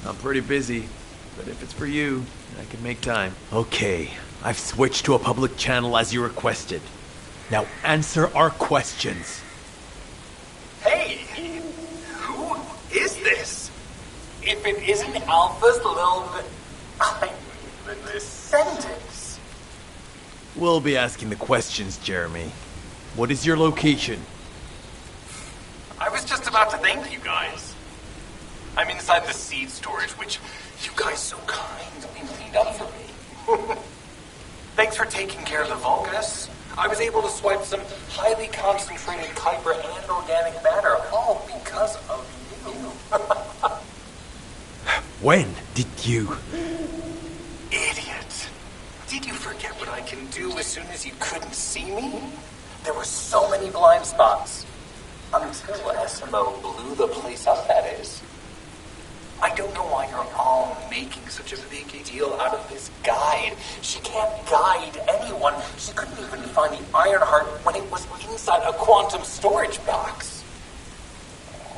I'm pretty busy, but if it's for you, I can make time. Okay, I've switched to a public channel as you requested. Now answer our questions. Hey! Who is this? If it isn't Alpha's little... I mean, the Descendants. We'll be asking the questions, Jeremy. What is your location? I was just about to thank you guys. I'm inside the seed storage, which you guys so kindly cleaned up for me. Thanks for taking care of the Vulgus. I was able to swipe some highly concentrated Kuiper and organic matter, all because of you. When did you... Idiot. Did you forget what I can do as soon as you couldn't see me? There were so many blind spots. Until SMO blew the place up, that is. I don't know why you're all making such a big deal out of this guide. She can't guide anyone. She couldn't even find the Ironheart when it was inside a quantum storage box.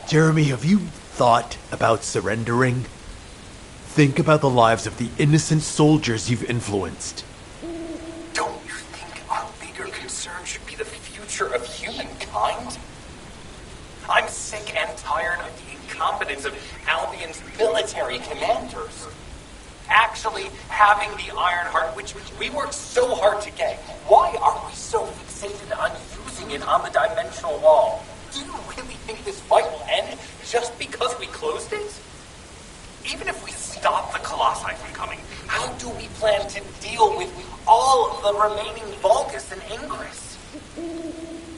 Jeremy, have you thought about surrendering? Think about the lives of the innocent soldiers you've influenced. Don't you think our bigger concern should be the future of humankind? I'm sick and tired of the incompetence of Albion's military commanders. Actually having the Ironheart, which we worked so hard to get, why are we so fixated on using it on the dimensional wall? Do you really think this fight will end just because we closed it? Even if we stop the Colossi from coming, how do we plan to deal with all of the remaining Vulgus and Ingress?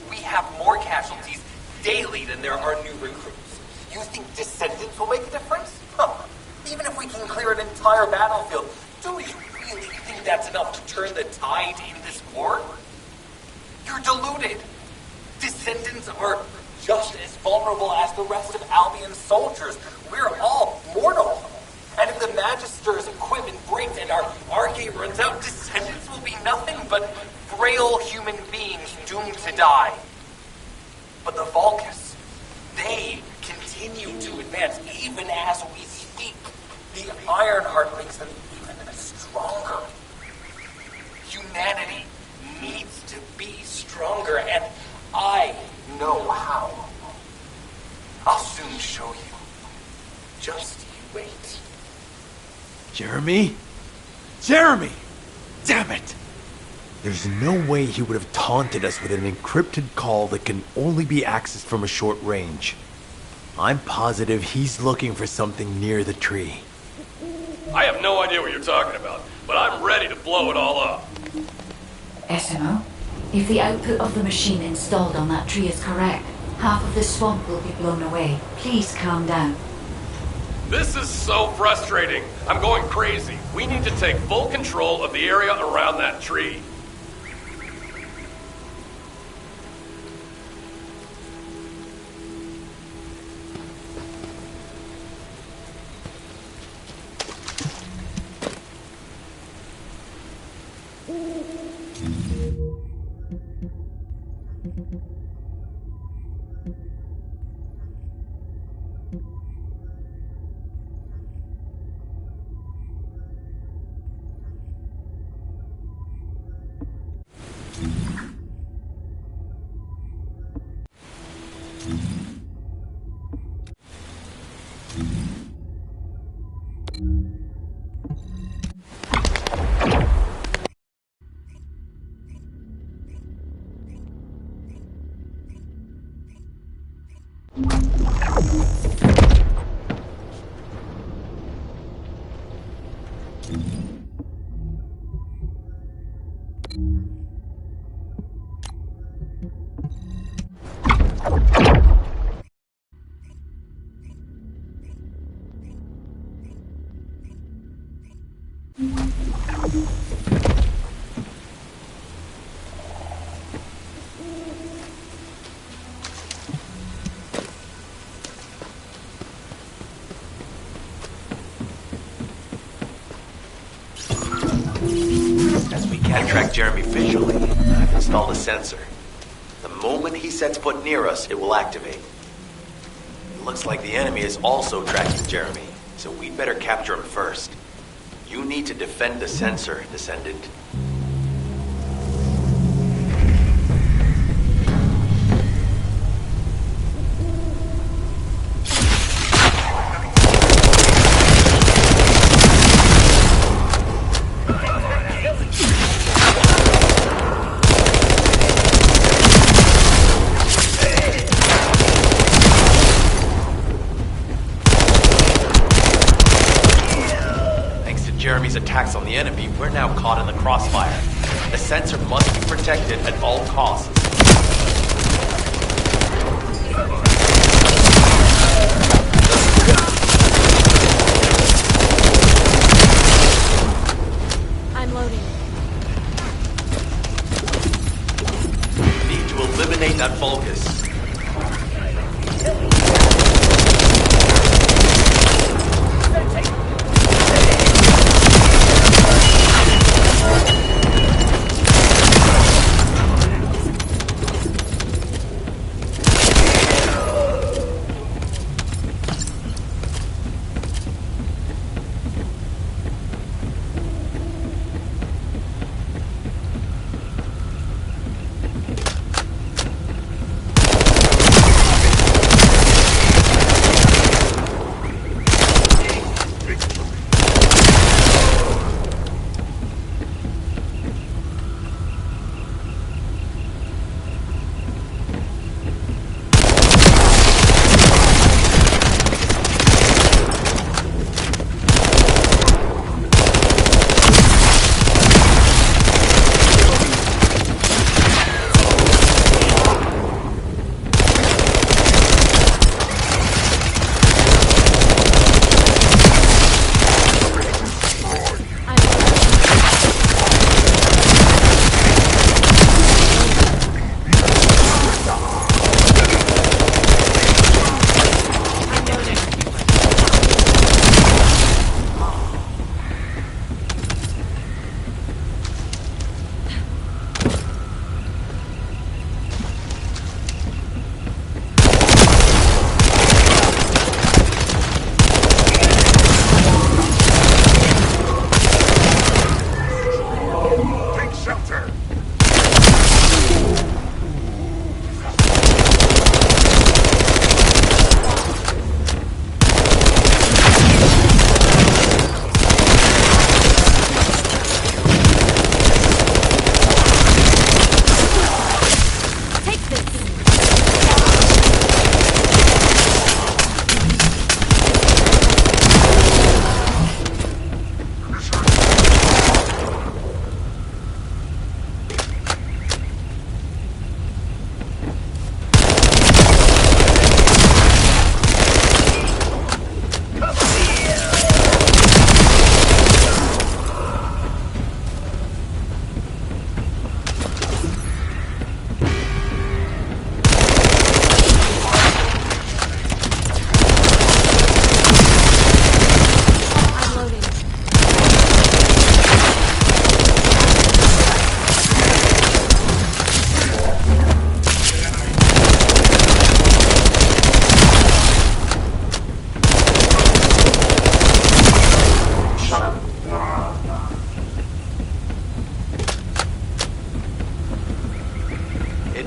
We have more casualties daily than there are new recruits. You think Descendants will make a difference? Huh. Even if we can clear an entire battlefield, do you really think that's enough to turn the tide in this war? You're deluded. Descendants are just as vulnerable as the rest of Albion's soldiers. We're all mortal. And if the Magister's equipment breaks and our Arche runs out, Descendants will be nothing but frail human beings doomed to die. But the Vulgus, they continue to advance even as we speak. The Ironheart makes them even stronger. stronger. Humanity needs to be stronger, and I know how. I'll soon show you. Just you wait. Jeremy? Jeremy! Damn it! There's no way he would have taunted us with an encrypted call that can only be accessed from a short range. I'm positive he's looking for something near the tree. I have no idea what you're talking about, but I'm ready to blow it all up. SMO, if the output of the machine installed on that tree is correct, half of the swamp will be blown away. Please calm down. This is so frustrating. I'm going crazy. We need to take full control of the area around that tree. As we can't track Jeremy visually, I've installed a sensor. The moment he sets foot near us, it will activate. It looks like the enemy is also tracking Jeremy, so we'd better capture him first. You need to defend the sensor, Descendant. Jeremy's attacks on the enemy, we're now caught in the crossfire. The sensor must be protected at all costs. I'm loading. Need to eliminate that Vulgus.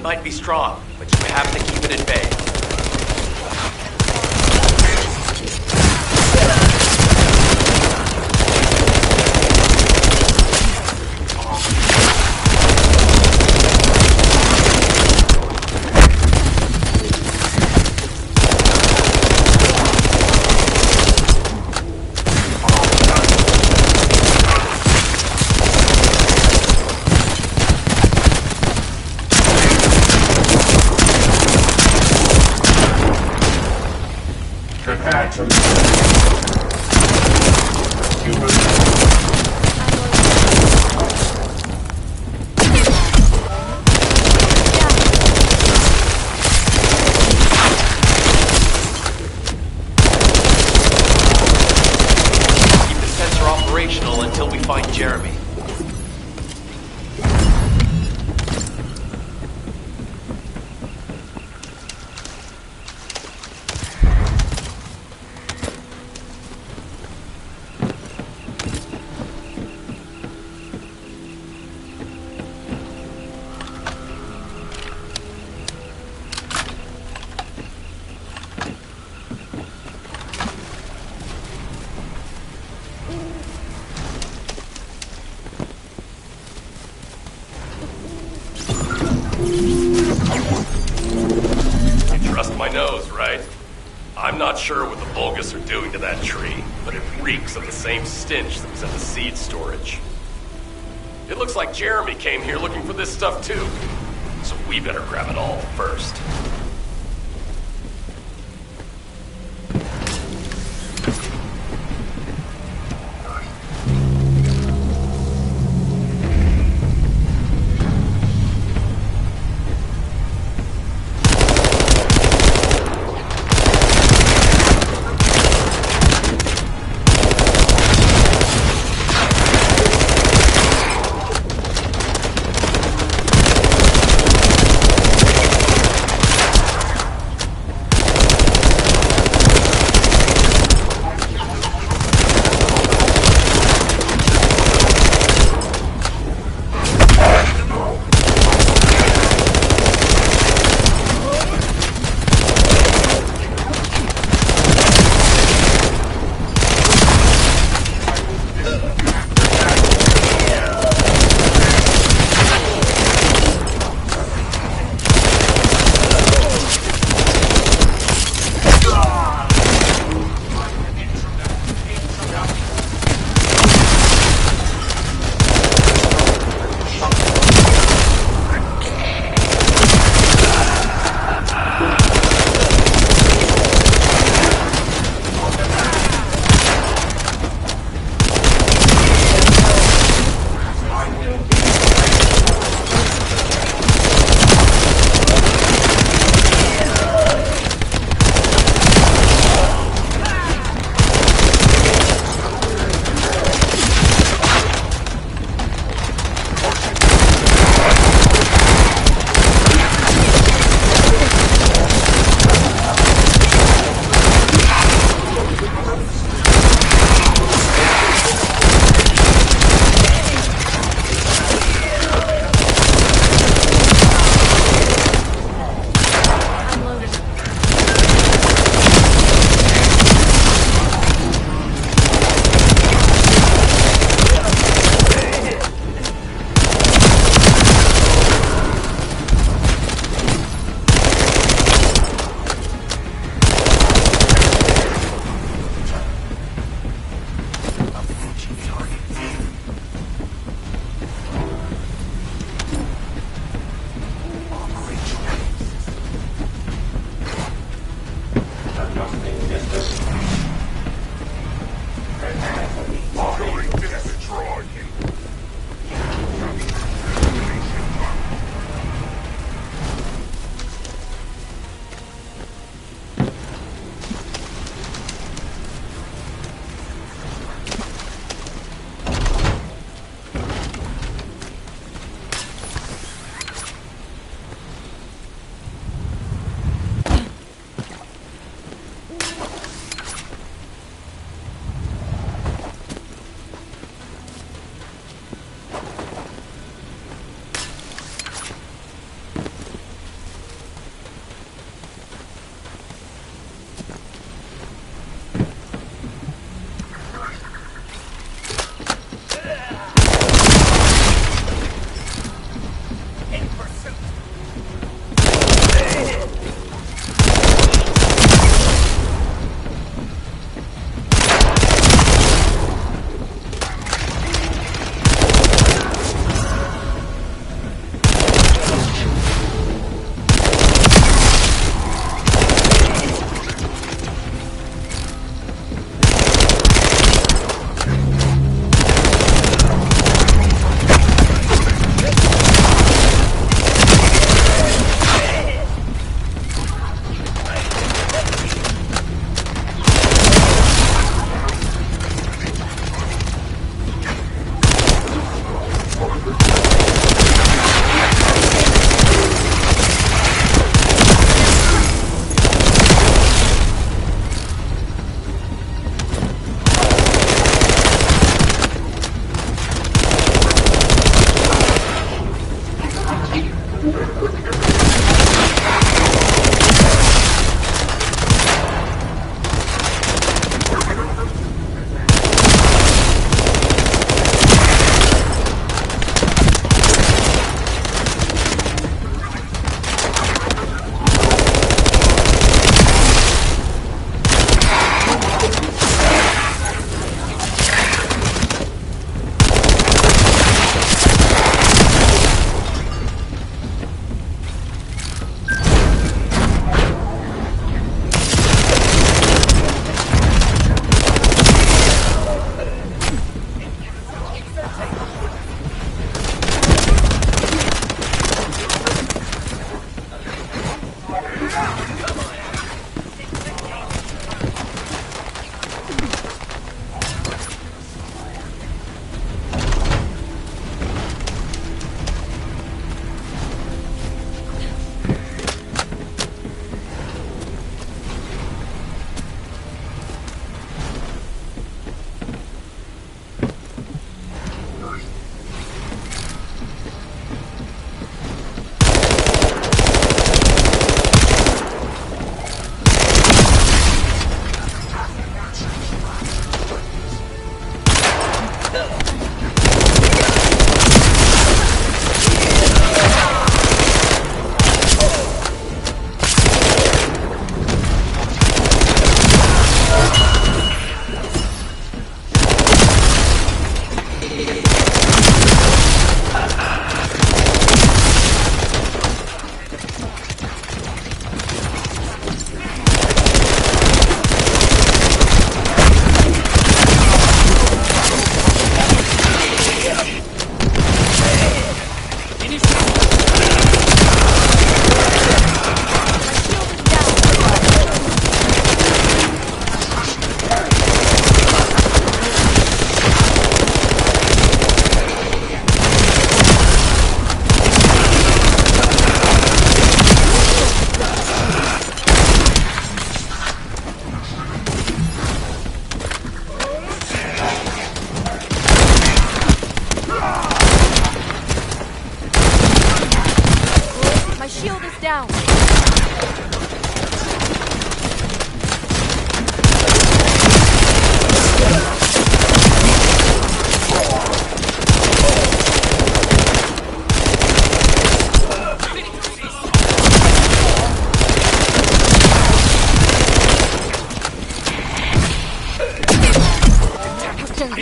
might be strong, but you have to keep it at bay. Until we find Jeremy. I'm not sure what the Vulgus are doing to that tree, but it reeks of the same stench that was in the seed storage. It looks like Jeremy came here looking for this stuff too, so we better grab it all first.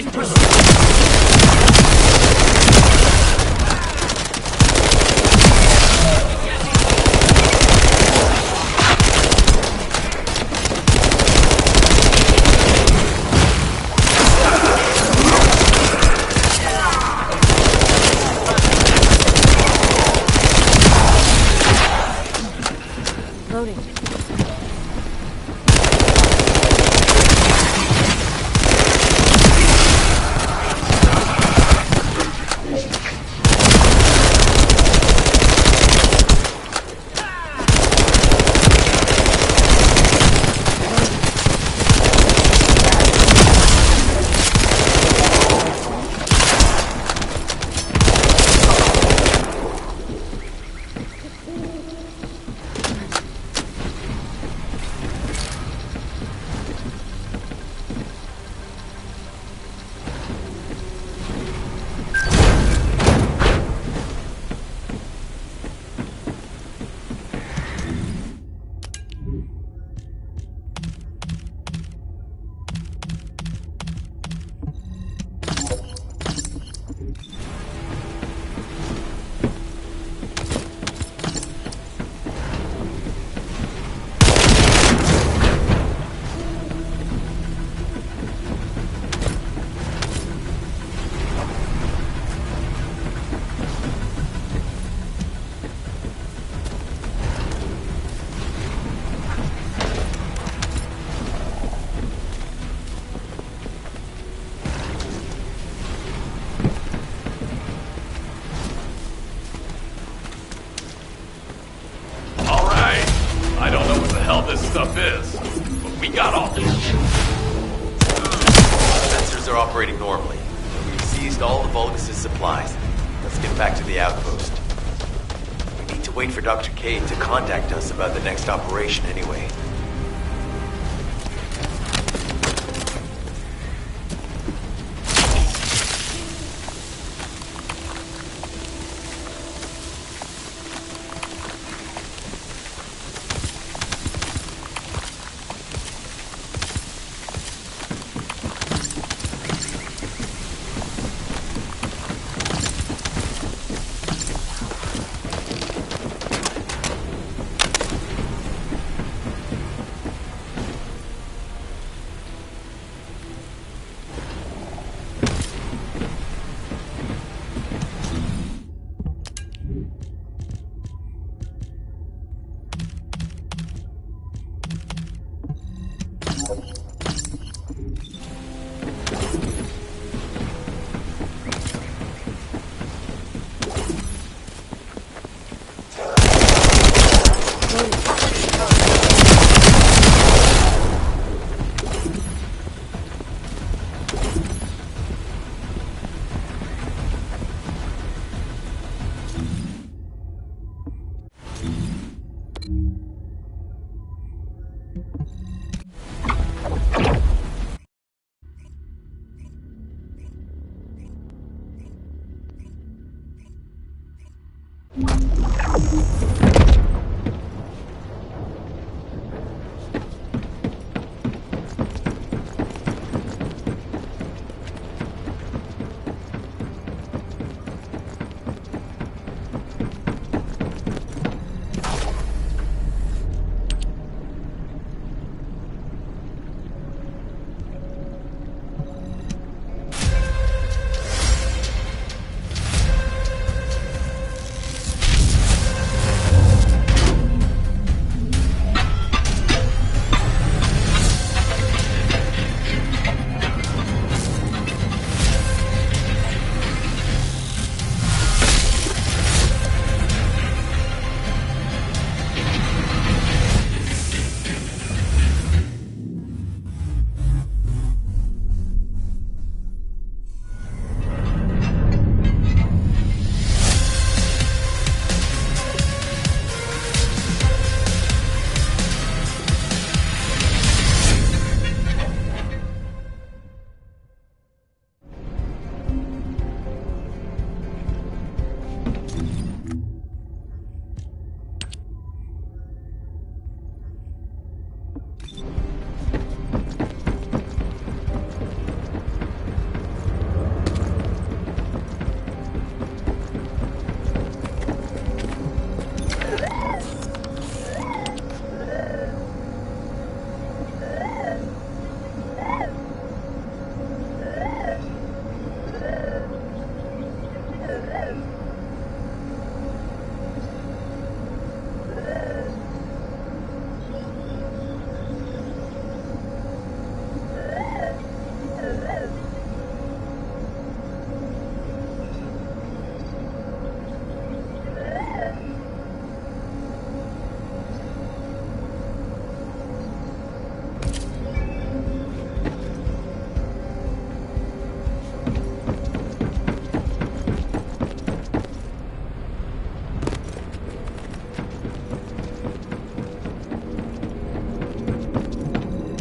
in pursuit! Loading. This stuff is, but we got all this. Sensors are operating normally. We've seized all the Vulgus' supplies. Let's get back to the outpost. We need to wait for Dr. Cade to contact us about the next operation anyway.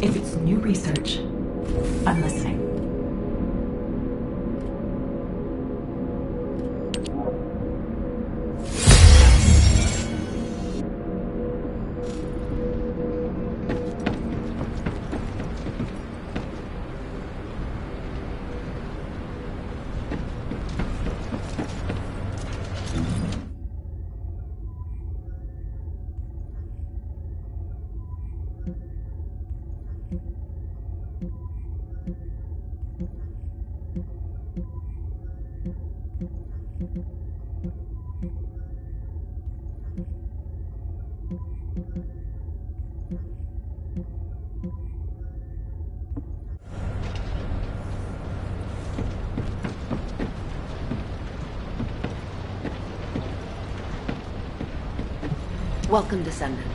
If it's new research, I'm listening. Welcome, Descendant.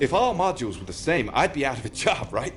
If all modules were the same, I'd be out of a job, right?